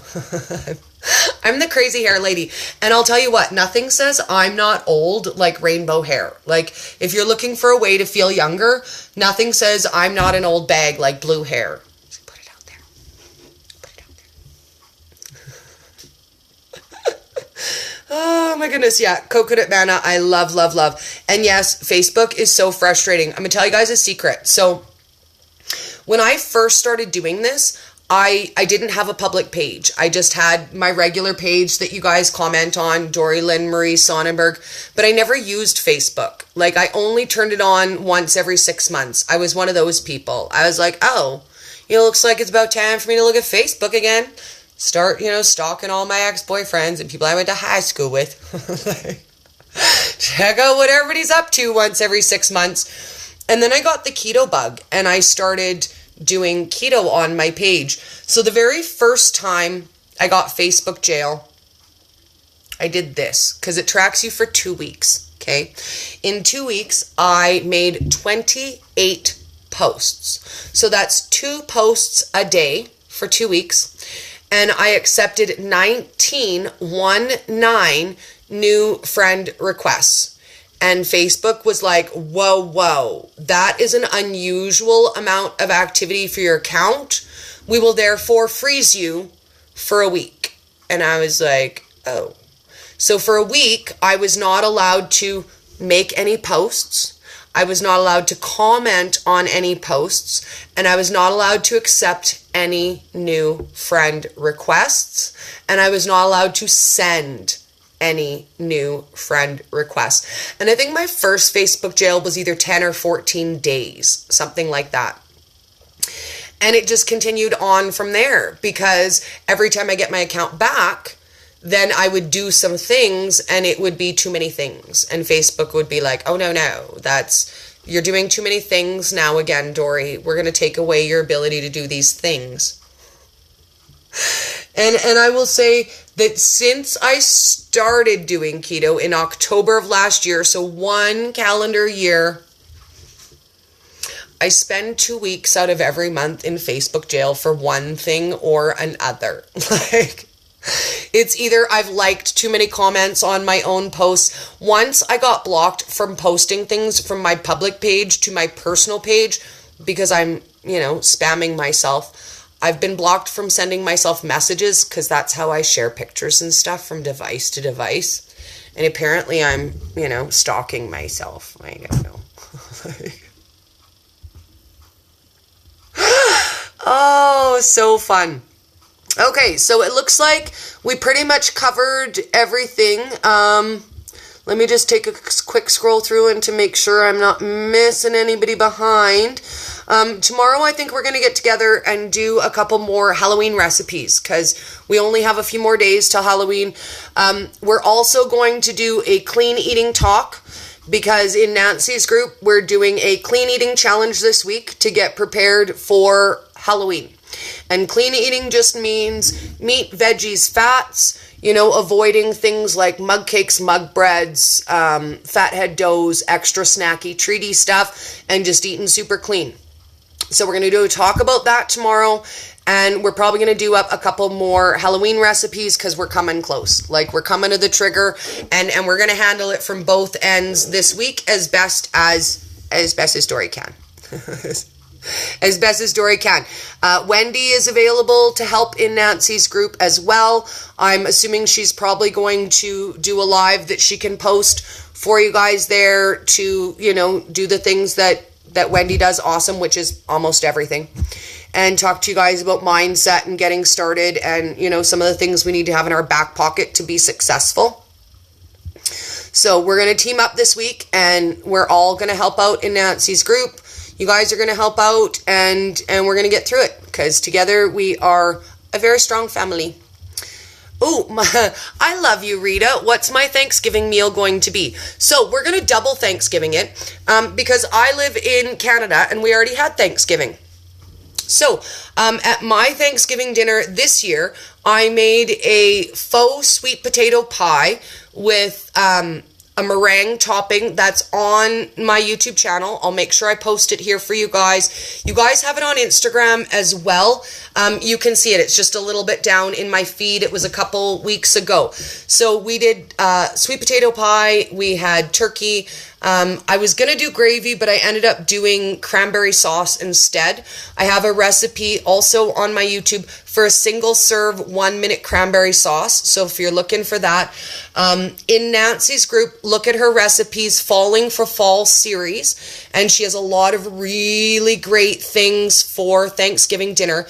I'm the crazy hair lady. And I'll tell you what, nothing says I'm not old like rainbow hair. Like if you're looking for a way to feel younger, nothing says I'm not an old bag like blue hair. Just put it out there. Put it out there. Oh my goodness, yeah. Coconut manna, I love, love, love. And yes, Facebook is so frustrating. I'm going to tell you guys a secret. So when I first started doing this, I didn't have a public page. I just had my regular page that you guys comment on, Dori Lynn Marie Sonnenberg, but I never used Facebook. Like I only turned it on once every 6 months. I was one of those people. I was like, oh, looks like it's about time for me to look at Facebook again. Start, stalking all my ex-boyfriends and people I went to high school with. Check out what everybody's up to once every 6 months. And then I got the keto bug and I started doing keto on my page. So the very first time I got Facebook jail, I did this because it tracks you for 2 weeks. Okay. In 2 weeks, I made 28 posts. So that's 2 posts a day for 2 weeks. And I accepted 19 new friend requests. And Facebook was like, whoa, that is an unusual amount of activity for your account. We will therefore freeze you for a week. And I was like, oh. So for a week, I was not allowed to make any posts. I was not allowed to comment on any posts. And I was not allowed to accept any new friend requests. And I was not allowed to send any new friend requests. And I think my first Facebook jail was either 10 or 14 days, something like that. And it just continued on from there because every time I get my account back, then I would do some things and it would be too many things. And Facebook would be like, oh, no, you're doing too many things now again, Dori. We're going to take away your ability to do these things. And I will say that since I started doing keto in October of last year, so 1 calendar year, I spend 2 weeks out of every month in Facebook jail for one thing or another. Like, it's either I've liked too many comments on my own posts. Once I got blocked from posting things from my public page to my personal page because I'm, spamming myself. I've been blocked from sending myself messages because that's how I share pictures and stuff from device to device. And apparently I'm, stalking myself. I don't know. Oh, so fun. Okay, so it looks like we pretty much covered everything. Let me just take a quick scroll through and to make sure I'm not missing anybody behind. Tomorrow I think we're going to get together and do a couple more Halloween recipes because we only have a few more days till Halloween. We're also going to do a clean eating talk because in Nancy's group we're doing a clean eating challenge this week to get prepared for Halloween. And clean eating just means meat, veggies, fats, avoiding things like mug cakes, mug breads, fathead doughs, extra snacky, treaty stuff, and just eating super clean. So we're going to do a talk about that tomorrow, and we're probably going to do up a couple more Halloween recipes because we're coming close. Like, we're coming to the trigger, and we're going to handle it from both ends this week as best as Dori can. As best as Dori can. Wendy is available to help in Nancy's group as well. I'm assuming she's probably going to do a live that she can post for you guys there to, do the things that Wendy does awesome, which is almost everything. And talk to you guys about mindset and getting started and, some of the things we need to have in our back pocket to be successful. So we're going to team up this week and we're all going to help out in Nancy's group. You guys are going to help out and we're going to get through it because together we are a very strong family. Oh, I love you, Rita. What's my Thanksgiving meal going to be? So we're going to double Thanksgiving it because I live in Canada and we already had Thanksgiving. So at my Thanksgiving dinner this year, I made a faux sweet potato pie with a meringue topping that's on my YouTube channel. I'll make sure I post it here for you guys. You guys have it on Instagram as well. You can see it. It's just a little bit down in my feed. It was a couple weeks ago. So we did sweet potato pie. We had turkey. I was going to do gravy, but I ended up doing cranberry sauce instead. I have a recipe also on my YouTube for a single serve 1-minute cranberry sauce. So if you're looking for that, in Nancy's group, look at her recipes, Falling for Fall series. And she has a lot of really great things for Thanksgiving dinner.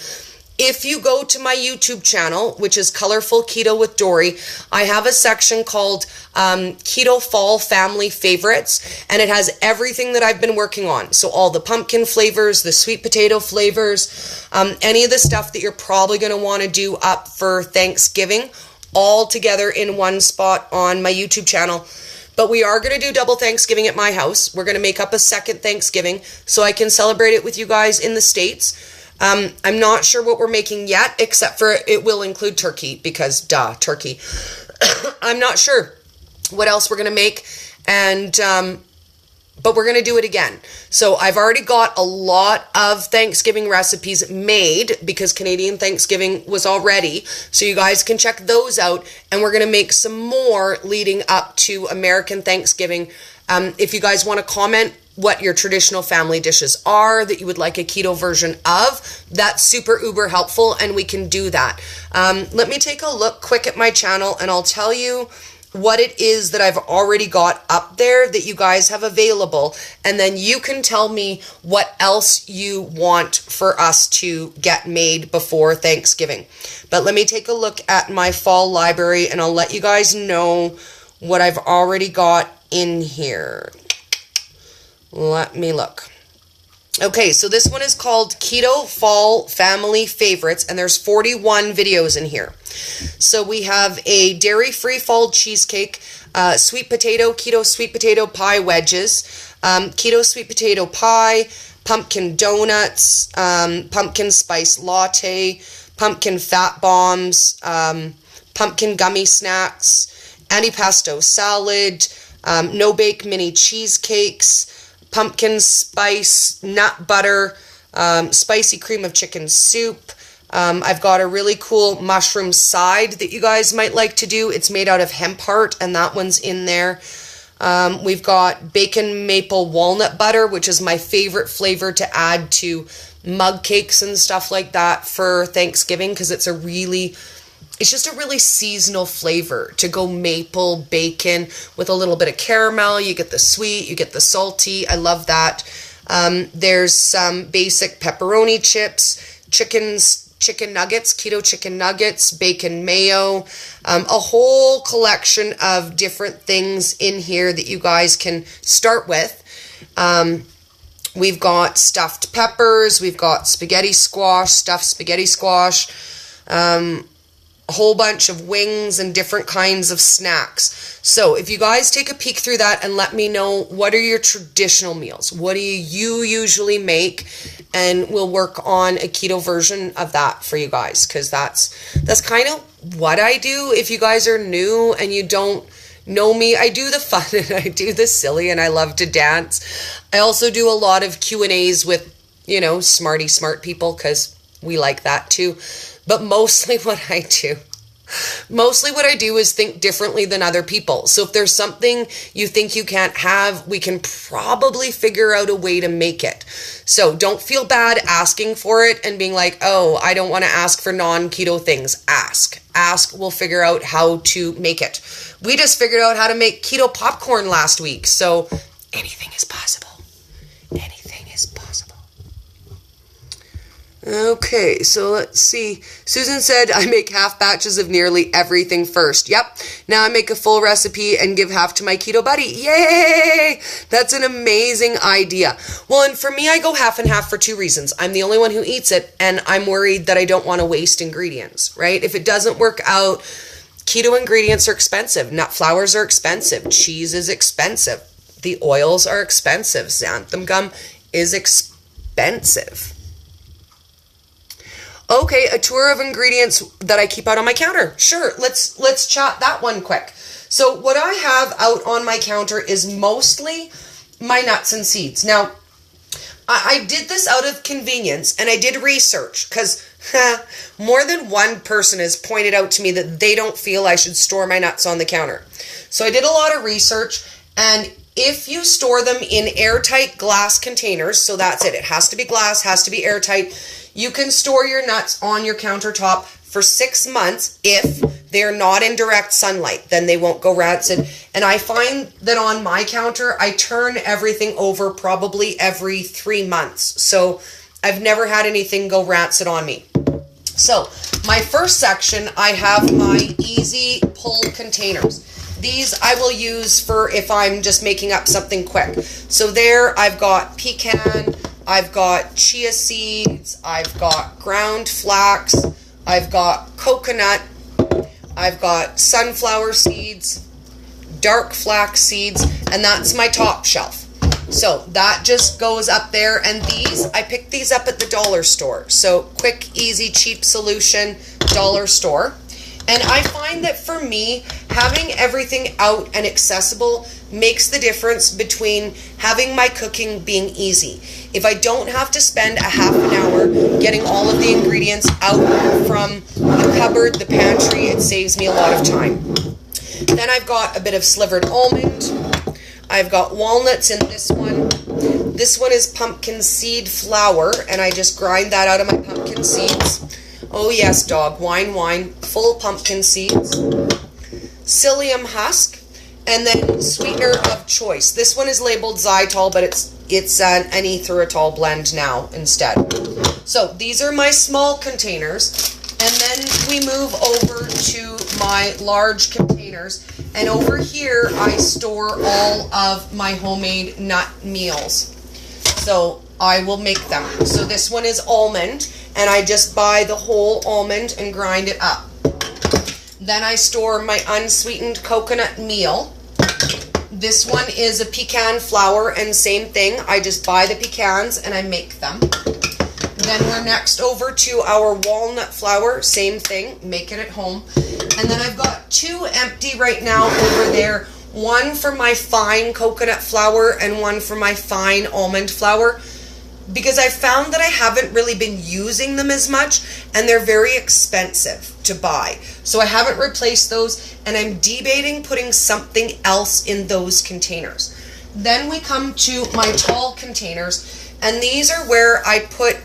If you go to my YouTube channel, which is Colorful Keto with Dori, I have a section called Keto Fall Family Favorites, and it has everything that I've been working on. So all the pumpkin flavors, the sweet potato flavors, any of the stuff that you're probably going to want to do up for Thanksgiving, all together in one spot on my YouTube channel. But we are going to do double Thanksgiving at my house. We're going to make up a second Thanksgiving so I can celebrate it with you guys in the States. I'm not sure what we're making yet, except for it will include turkey because turkey. I'm not sure what else we're going to make, and but we're going to do it again. So I've already got a lot of Thanksgiving recipes made because Canadian Thanksgiving was already, so you guys can check those out, and we're going to make some more leading up to American Thanksgiving. If you guys want to comment what your traditional family dishes are that you would like a keto version of, that's super uber helpful, and we can do that. Let me take a look quick at my channel and I'll tell you what it is that I've already got up there that you guys have available, and then you can tell me what else you want for us to get made before Thanksgiving. But let me take a look at my fall library and I'll let you guys know what I've already got in here. Let me look. Okay, so this one is called Keto Fall Family Favorites, and there's 41 videos in here. So we have a dairy-free fall cheesecake, sweet potato, keto sweet potato pie wedges, keto sweet potato pie, pumpkin donuts, pumpkin spice latte, pumpkin fat bombs, pumpkin gummy snacks, antipasto salad, no-bake mini cheesecakes, pumpkin spice nut butter, spicy cream of chicken soup. I've got a really cool mushroom side that you guys might like to do. It's made out of hemp heart, and that one's in there. We've got bacon maple walnut butter, which is my favorite flavor to add to mug cakes and stuff like that for Thanksgiving because it's a really it's just a really seasonal flavor to go maple bacon with a little bit of caramel. You get the sweet, you get the salty. I love that. There's some basic pepperoni chips, chicken nuggets, keto chicken nuggets, bacon mayo, a whole collection of different things in here that you guys can start with. We've got stuffed peppers, we've got spaghetti squash, stuffed spaghetti squash, a whole bunch of wings and different kinds of snacks. So if you guys take a peek through that and let me know, what are your traditional meals? What do you usually make? And we'll work on a keto version of that for you guys, because that's kind of what I do. If you guys are new and you don't know me, I do the fun and I do the silly and I love to dance. I also do a lot of Q&As with, smart people, because we like that too. But mostly what I do is think differently than other people. So if there's something you think you can't have, we can probably figure out a way to make it. So don't feel bad asking for it and being like, oh, I don't want to ask for non-keto things. Ask. We'll figure out how to make it. We just figured out how to make keto popcorn last week. So anything is possible. Anything is possible. Okay, so let's see. Susan said, I make half batches of nearly everything first. Yep. Now I make a full recipe and give half to my keto buddy. Yay! That's an amazing idea. Well, and for me, I go half and half for two reasons. I'm the only one who eats it, and I'm worried that I don't want to waste ingredients, right? If it doesn't work out, keto ingredients are expensive. Nut flours are expensive. Cheese is expensive. The oils are expensive. Xanthan gum is expensive. Okay, a tour of ingredients that I keep out on my counter. Sure, let's chat that one quick. So what I have out on my counter is mostly my nuts and seeds. Now, I did this out of convenience, and I did research, because more than one person has pointed out to me that they don't feel I should store my nuts on the counter. So I did a lot of research, and if you store them in airtight glass containers, so that's it. It has to be glass, has to be airtight. You can store your nuts on your countertop for 6 months if they're not in direct sunlight. Then they won't go rancid. And I find that on my counter, I turn everything over probably every 3 months. So I've never had anything go rancid on me. So my first section, I have my easy pull containers. These I will use for if I'm just making up something quick. So there I've got pecan, I've got chia seeds, I've got ground flax, I've got coconut, I've got sunflower seeds, dark flax seeds, and that's my top shelf. So that just goes up there, and these, I picked these up at the dollar store. So quick, easy, cheap solution, dollar store. And I find that for me, having everything out and accessible makes the difference between having my cooking being easy. If I don't have to spend a half an hour getting all of the ingredients out from the cupboard, the pantry, it saves me a lot of time. Then I've got a bit of slivered almond. I've got walnuts in this one. This one is pumpkin seed flour, and I just grind that out of my pumpkin seeds. Oh yes, dog, wine, full pumpkin seeds. Psyllium husk, and then sweetener of choice. This one is labeled xylitol, but it's an erythritol blend now instead. So these are my small containers, and then we move over to my large containers, and over here I store all of my homemade nut meals. So I will make them. So this one is almond, and I just buy the whole almond and grind it up. Then I store my unsweetened coconut meal. This one is a pecan flour, and same thing, I just buy the pecans and I make them. Then we're next over to our walnut flour, same thing, make it at home. And then I've got two empty right now over there, one for my fine coconut flour and one for my fine almond flour, because I found that I haven't really been using them as much, and they're very expensive to buy. So I haven't replaced those, and I'm debating putting something else in those containers. Then we come to my tall containers, and these are where I put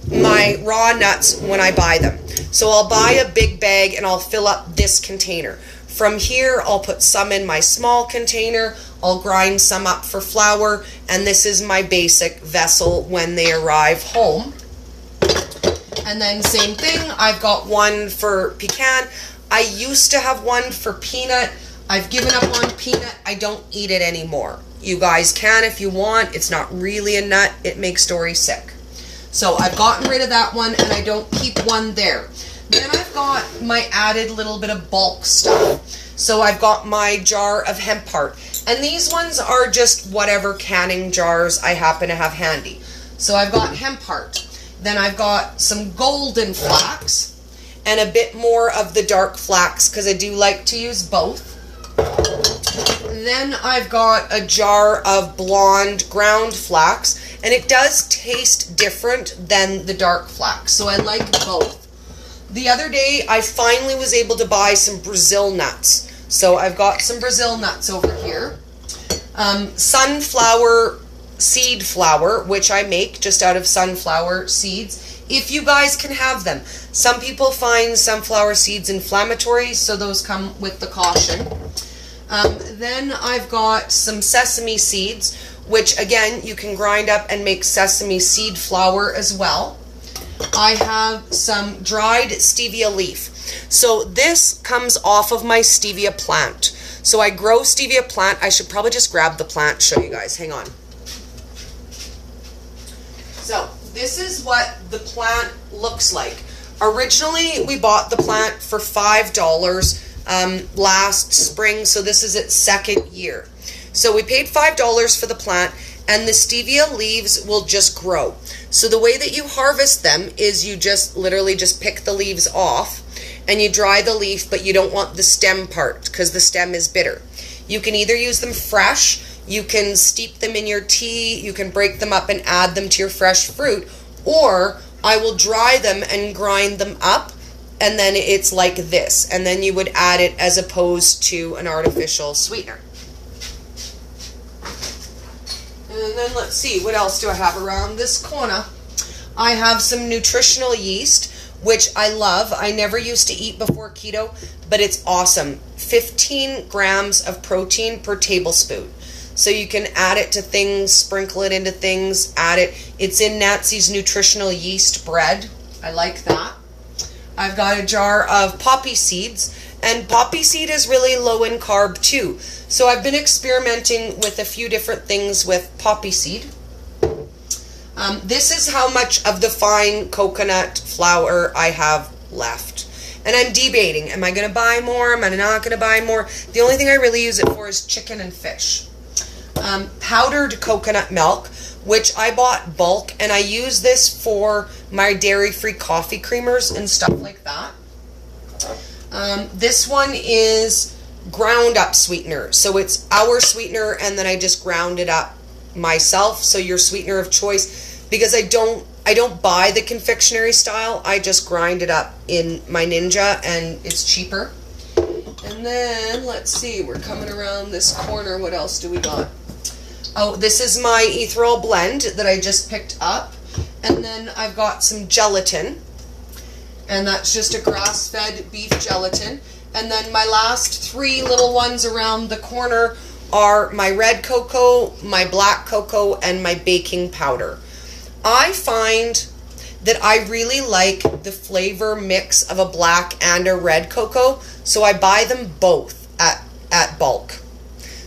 my raw nuts when I buy them. So I'll buy a big bag and I'll fill up this container. From here, I'll put some in my small container, I'll grind some up for flour, and this is my basic vessel when they arrive home. And then same thing, I've got one for pecan. I used to have one for peanut. I've given up on peanut. I don't eat it anymore. You guys can if you want. It's not really a nut. It makes Dori sick. So I've gotten rid of that one, and I don't keep one there. Then I've got my added little bit of bulk stuff. So I've got my jar of hemp heart. And these ones are just whatever canning jars I happen to have handy. So I've got hemp heart. Then I've got some golden flax and a bit more of the dark flax because I do like to use both. Then I've got a jar of blonde ground flax, and it does taste different than the dark flax, so I like both. The other day, I finally was able to buy some Brazil nuts. So I've got some Brazil nuts over here. Sunflower seed flour, which I make just out of sunflower seeds, if you guys can have them. Some people find sunflower seeds inflammatory, so those come with the caution. Then I've got some sesame seeds, which again, you can grind up and make sesame seed flour as well. I have some dried stevia leaf. So this comes off of my stevia plant. So I grow stevia plant. I should probably just grab the plant, show you guys. Hang on. So this is what the plant looks like. Originally, we bought the plant for $5 last spring, so this is its second year. So we paid $5 for the plant, and the stevia leaves will just grow. So the way that you harvest them is you just literally just pick the leaves off and you dry the leaf, but you don't want the stem part because the stem is bitter. You can either use them fresh, you can steep them in your tea, you can break them up and add them to your fresh fruit, or I will dry them and grind them up, and then it's like this, and then you would add it as opposed to an artificial sweetener. And then let's see, what else do I have around this corner? I have some nutritional yeast, which I love. I never used to eat before keto, but it's awesome. 15 grams of protein per tablespoon. So you can add it to things, sprinkle it into things, add it. It's in Nancy's nutritional yeast bread. I like that. I've got a jar of poppy seeds, and poppy seed is really low in carb too. So I've been experimenting with a few different things with poppy seed. This is how much of the fine coconut flour I have left. And I'm debating, am I going to buy more? Am I not going to buy more? The only thing I really use it for is chicken and fish. Powdered coconut milk, which I bought bulk, and I use this for my dairy-free coffee creamers and stuff like that. This one is ground up sweetener. So it's our sweetener, and then I just ground it up myself. So your sweetener of choice, because I don't buy the confectionery style. I just grind it up in my Ninja, and it's cheaper. And then let's see, we're coming around this corner. What else do we got? Oh, this is my erythritol blend that I just picked up. And then I've got some gelatin. And that's just a grass-fed beef gelatin. And then my last three little ones around the corner are my red cocoa, my black cocoa, and my baking powder. I find that I really like the flavor mix of a black and a red cocoa, so I buy them both at bulk.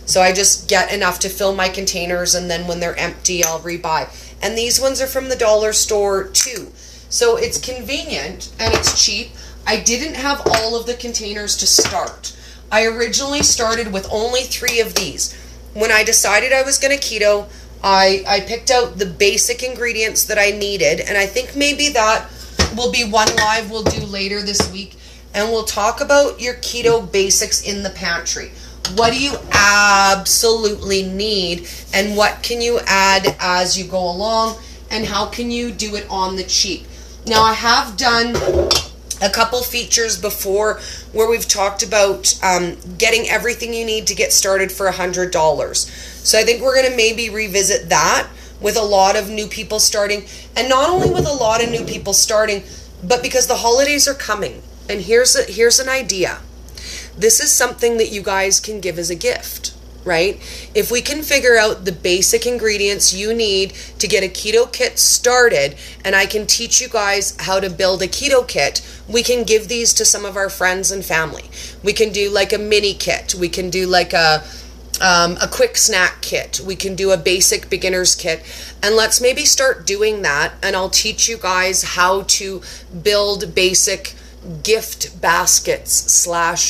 So I just get enough to fill my containers, and then when they're empty, I'll rebuy. And these ones are from the dollar store too. So it's convenient and it's cheap. I didn't have all of the containers to start. I originally started with only 3 of these. When I decided I was going to keto, I picked out the basic ingredients that I needed, and I think maybe that will be one live we'll do later this week, and we'll talk about your keto basics in the pantry. What do you absolutely need, and what can you add as you go along, and how can you do it on the cheap? Now, I have done a couple features before where we've talked about getting everything you need to get started for $100. So I think we're going to maybe revisit that with a lot of new people starting. And not only with a lot of new people starting, But because the holidays are coming, and here's an idea. This is something that you guys can give as a gift, right? If we can figure out the basic ingredients you need to get a keto kit started, and I can teach you guys how to build a keto kit, we can give these to some of our friends and family. We can do like a mini kit. We can do like a quick snack kit. We can do a basic beginner's kit. And let's maybe start doing that. And I'll teach you guys how to build basic gift baskets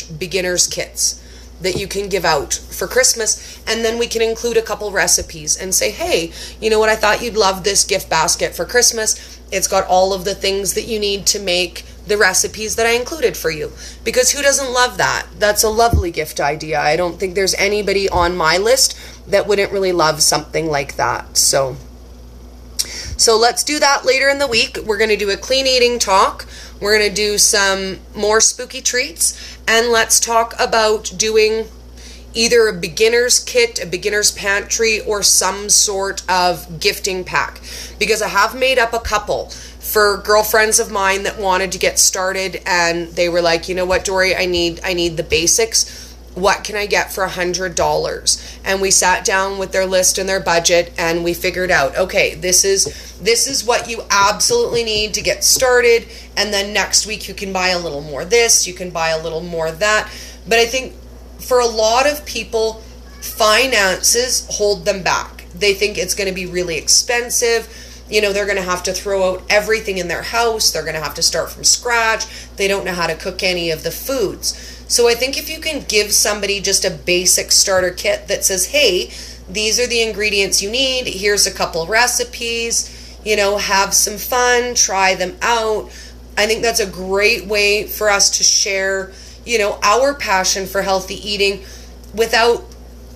/ beginner's kits that you can give out for Christmas. And then we can include a couple recipes and say, hey, you know what? I thought you'd love this gift basket for Christmas. It's got all of the things that you need to make the recipes that I included for you. Because who doesn't love that? That's a lovely gift idea. I don't think there's anybody on my list that wouldn't really love something like that. So let's do that later in the week. We're going to do a clean eating talk. We're going to do some more spooky treats. And let's talk about doing either a beginner's kit, a beginner's pantry, or some sort of gifting pack. Because I have made up a couple for girlfriends of mine that wanted to get started, and they were like, you know what, Dori, I need the basics. What can I get for $100? And we sat down with their list and their budget, and we figured out, okay, this is what you absolutely need to get started. And then next week you can buy a little more this, you can buy a little more that. But I think for a lot of people, finances hold them back. They think it's going to be really expensive. You know, they're going to have to throw out everything in their house. They're going to have to start from scratch. They don't know how to cook any of the foods. So I think if you can give somebody just a basic starter kit that says, hey, these are the ingredients you need. Here's a couple recipes, you know, have some fun, try them out. I think that's a great way for us to share, you know, our passion for healthy eating without,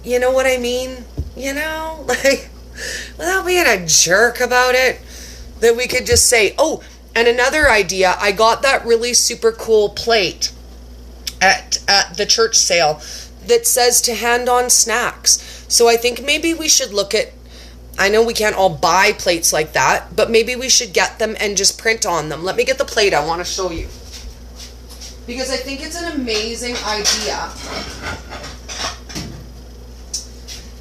you know what I mean? You know, like, without being a jerk about it, that we could just say, oh, and another idea, I got that really super cool plate at the church sale that says to hand on snacks. So I think maybe we should look at, I know we can't all buy plates like that, but maybe we should get them and just print on them. Let me get the plate. I want to show you, because I think it's an amazing idea.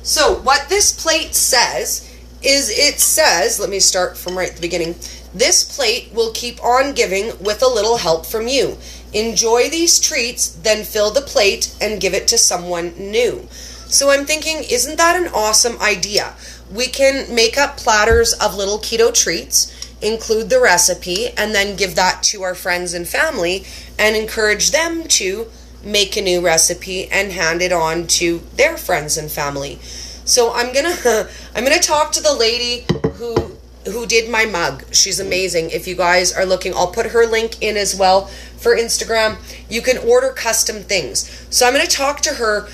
So what this plate says is, it says, let me start from right at the beginning. This plate will keep on giving with a little help from you. Enjoy these treats, then fill the plate and give it to someone new. So I'm thinking, isn't that an awesome idea? We can make up platters of little keto treats, include the recipe, and then give that to our friends and family and encourage them to make a new recipe and hand it on to their friends and family. So I'm gonna talk to the lady who did my mug. She's amazing. If you guys are looking, I'll put her link in as well for Instagram. You can order custom things. So I'm going to talk to her.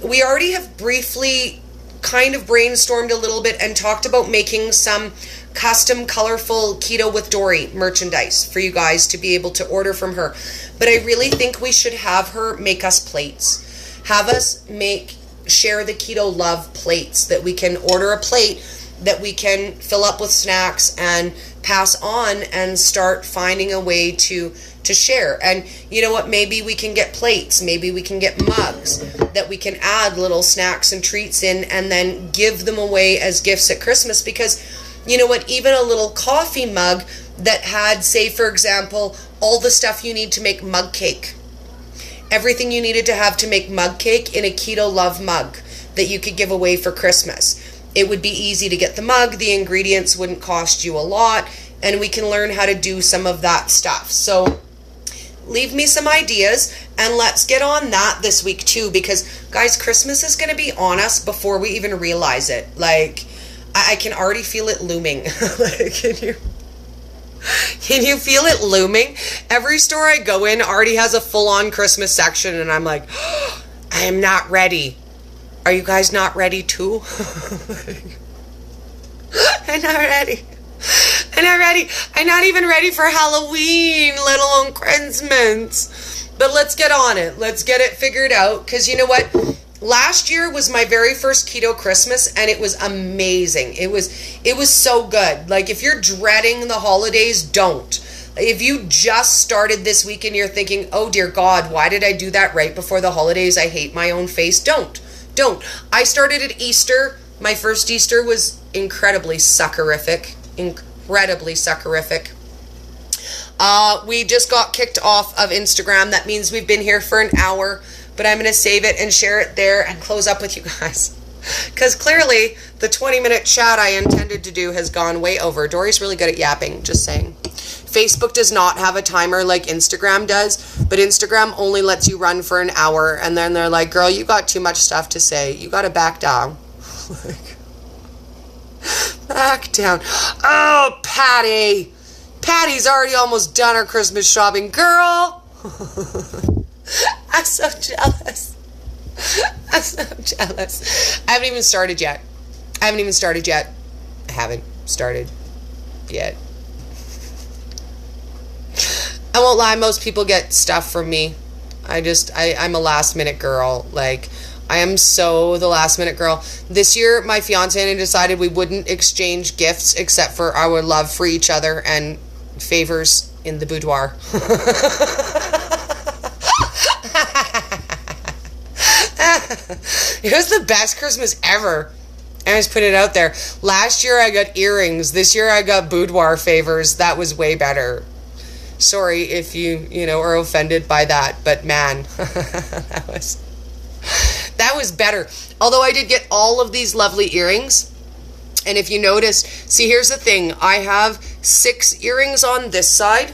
We already have briefly kind of brainstormed a little bit and talked about making some custom colorful Keto with Dori merchandise for you guys to be able to order from her. But I really think we should have her make us plates. Have us share the keto love plates, that we can order a plate that we can fill up with snacks and pass on and start finding a way to share. And you know what, maybe we can get plates, maybe we can get mugs that we can add little snacks and treats in and then give them away as gifts at Christmas. Because you know what, even a little coffee mug that had, say for example, all the stuff you need to make mug cake, everything you needed to have to make mug cake in a keto love mug that you could give away for Christmas. It would be easy to get the mug, the ingredients wouldn't cost you a lot, and we can learn how to do some of that stuff. So leave me some ideas, and let's get on that this week too, because guys, Christmas is going to be on us before we even realize it. Like, I can already feel it looming. Like, can you feel it looming? Every store I go in already has a full-on Christmas section, and I'm like, oh, I am not ready. Are you guys not ready too? I'm not ready. I'm not ready. I'm not even ready for Halloween, let alone Christmas. But let's get on it. Let's get it figured out. Because you know what? Last year was my very first keto Christmas, and it was amazing. It was so good. Like, if you're dreading the holidays, don't. If you just started this week and you're thinking, oh dear God, why did I do that right before the holidays? I hate my own face. Don't. I started at Easter. My first Easter was incredibly suckerific. We just got kicked off of Instagram. That means we've been here for an hour, but I'm going to save it and share it there and close up with you guys. Because clearly the 20-minute chat I intended to do has gone way over. Dori's really good at yapping, just saying. Facebook does not have a timer like Instagram does, but Instagram only lets you run for an hour, and then they're like, girl, you got too much stuff to say. You got to back down. Back down. Oh, Patty. Patty's already almost done her Christmas shopping. Girl. I'm so jealous. I'm so jealous. I haven't even started yet. I haven't started yet. I won't lie, most people get stuff from me. I'm a last minute girl. Like, I am so the last minute girl. This year, my fiance and I decided we wouldn't exchange gifts except for our love for each other and favors in the boudoir. It was the best Christmas ever. I just put it out there. Last year I got earrings. This year I got boudoir favors. That was way better. Sorry if you are offended by that, but man, that was better. Although I did get all of these lovely earrings. And if you notice, see, here's the thing. I have 6 earrings on this side,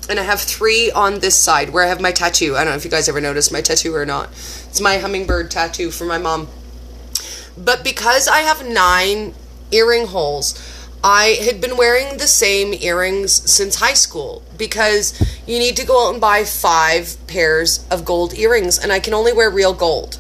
and I have 3 on this side where I have my tattoo. I don't know if you guys ever noticed my tattoo or not. It's my hummingbird tattoo for my mom. But because I have 9 earring holes, I had been wearing the same earrings since high school because you need to go out and buy 5 pairs of gold earrings, and I can only wear real gold.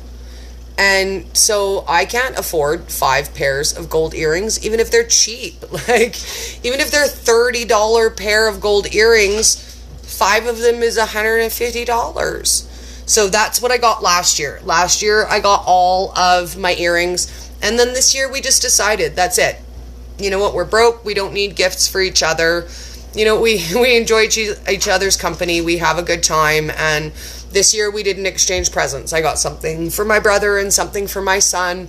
And so I can't afford 5 pairs of gold earrings, even if they're cheap. Like, even if they're $30 pair of gold earrings, 5 of them is $150. So that's what I got last year. Last year I got all of my earrings, and then this year we just decided that's it. You know what, we're broke, we don't need gifts for each other. You know, we enjoy each other's company, we have a good time, and this year we didn't exchange presents. I got something for my brother and something for my son,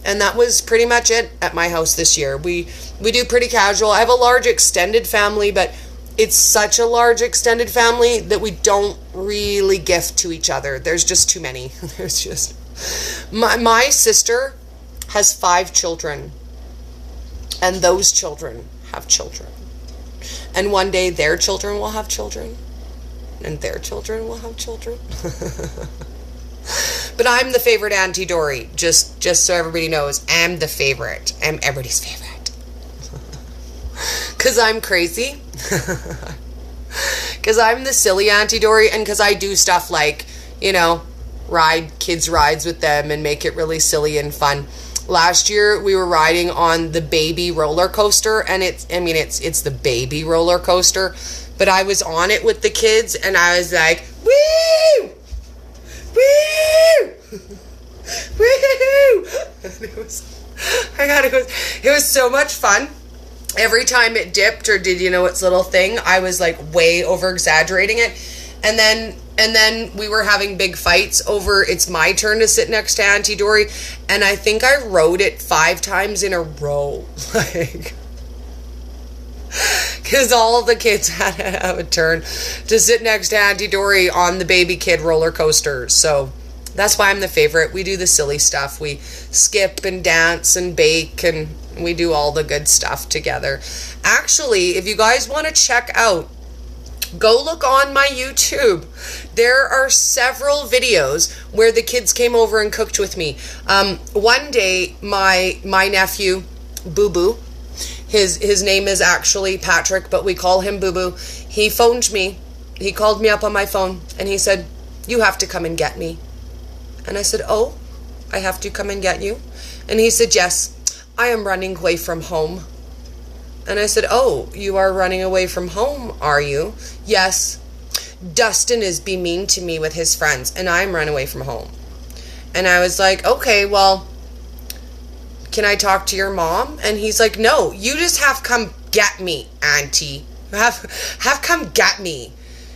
and that was pretty much it at my house this year. We do pretty casual. I have a large extended family, but it's such a large extended family that we don't really gift to each other. There's just too many. There's just... My sister has 5 children. And those children have children. And one day their children will have children. And their children will have children. But I'm the favorite Auntie Dori. Just so everybody knows, I'm the favorite. I'm everybody's favorite. Because I'm crazy. Because I'm the silly Auntie Dori. And because I do stuff like, ride kids' rides with them and make it really silly and fun. Last year we were riding on the baby roller coaster, and it's the baby roller coaster, but I was on it with the kids and I was like, woo! Woo! Woo! And it was so much fun. Every time it dipped or did its little thing, I was like way over exaggerating it. And then we were having big fights over it's my turn to sit next to Auntie Dori, and I think I rode it 5 times in a row, like, because all of the kids had to have a turn to sit next to Auntie Dori on the baby kid roller coaster. So that's why I'm the favorite. We do the silly stuff. We skip and dance and bake, and we do all the good stuff together. Actually, if you guys want to check out, go look on my YouTube. There are several videos where the kids came over and cooked with me. One day, my nephew, Boo Boo, his name is actually Patrick, but we call him Boo Boo. He phoned me. He called me up on my phone, and he said, "You have to come and get me." And I said, "Oh, I have to come and get you?" And he said, "Yes, I am running away from home." And I said, "Oh, you are running away from home, are you?" "Yes, Dustin is being mean to me with his friends, and I'm running away from home." And I was like, "Okay, well, can I talk to your mom?" And he's like, "No, you just have to come get me, Auntie." Have come get me.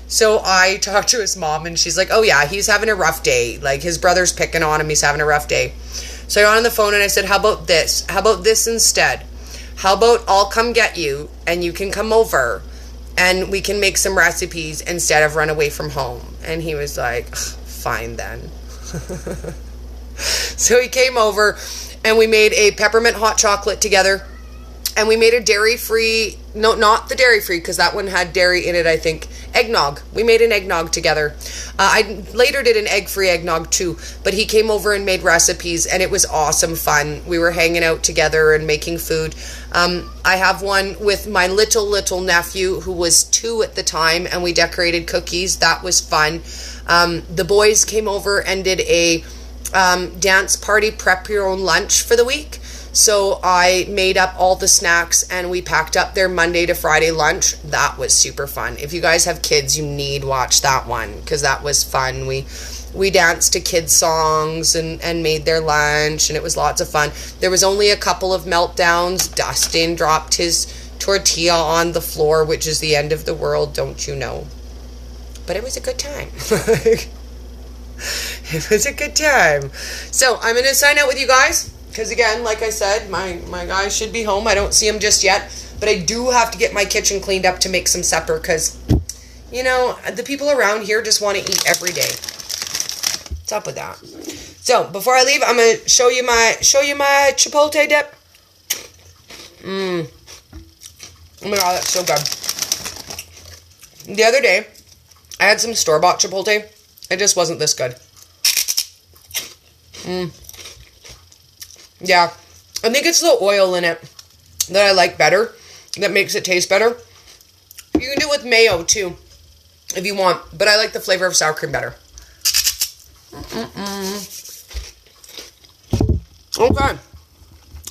So I talked to his mom, and she's like, oh yeah, he's having a rough day. Like, his brother's picking on him. He's having a rough day. So I got on the phone and I said, how about this? How about this instead? How about I'll come get you and you can come over and we can make some recipes instead of run away from home. And he was like, fine then. So he came over and we made a peppermint hot chocolate together. And we made a dairy-free, no, not the dairy-free, because that one had dairy in it, I think, eggnog. We made an eggnog together. I later did an egg-free eggnog too, but he came over and made recipes, and it was awesome fun. We were hanging out together and making food. I have one with my little nephew, who was 2 at the time, and we decorated cookies. That was fun. The boys came over and did a dance party, prep your own lunch for the week. So I made up all the snacks and we packed up their Monday to Friday lunch. That was super fun. If you guys have kids, you need watch that one because that was fun. We danced to kids songs and made their lunch, and it was lots of fun. There was only a couple of meltdowns. Dustin dropped his tortilla on the floor, which is the end of the world, don't you know? But it was a good time. It was a good time. So I'm going to sign out with you guys. Because again, like I said, my guy should be home. I don't see him just yet. But I do have to get my kitchen cleaned up to make some supper. Because, you know, the people around here just want to eat every day. What's up with that? So, before I leave, I'm going to show you my chipotle dip. Oh my god, that's so good. The other day, I had some store-bought chipotle. It just wasn't this good. Yeah, I think it's the oil in it that I like better, that makes it taste better. You can do it with mayo, too, if you want, but I like the flavor of sour cream better. Okay.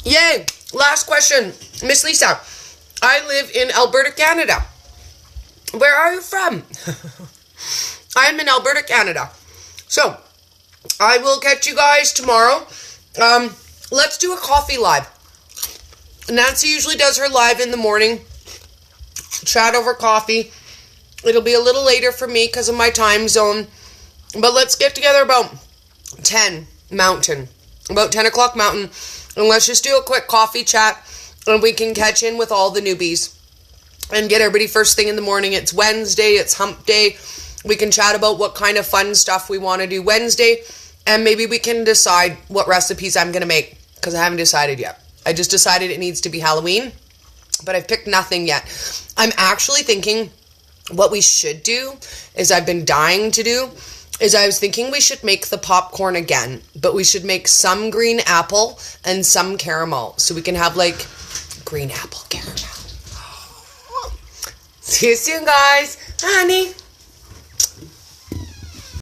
Yay! Last question. Miss Lisa, I live in Alberta, Canada. Where are you from? I'm in Alberta, Canada. So, I will catch you guys tomorrow. Let's do a coffee live. Nancy usually does her live in the morning. Chat over coffee. It'll be a little later for me because of my time zone. But let's get together about 10 Mountain. About 10 o'clock Mountain. And let's just do a quick coffee chat. And we can catch in with all the newbies. And get everybody first thing in the morning. It's Wednesday. It's hump day. We can chat about what kind of fun stuff we want to do Wednesday. And maybe we can decide what recipes I'm going to make. Because I haven't decided yet. I just decided it needs to be Halloween. But I've picked nothing yet. I'm actually thinking what we should do is I was thinking we should make the popcorn again. But we should make some green apple and some caramel. So we can have like green apple caramel. See you soon, guys. Honey.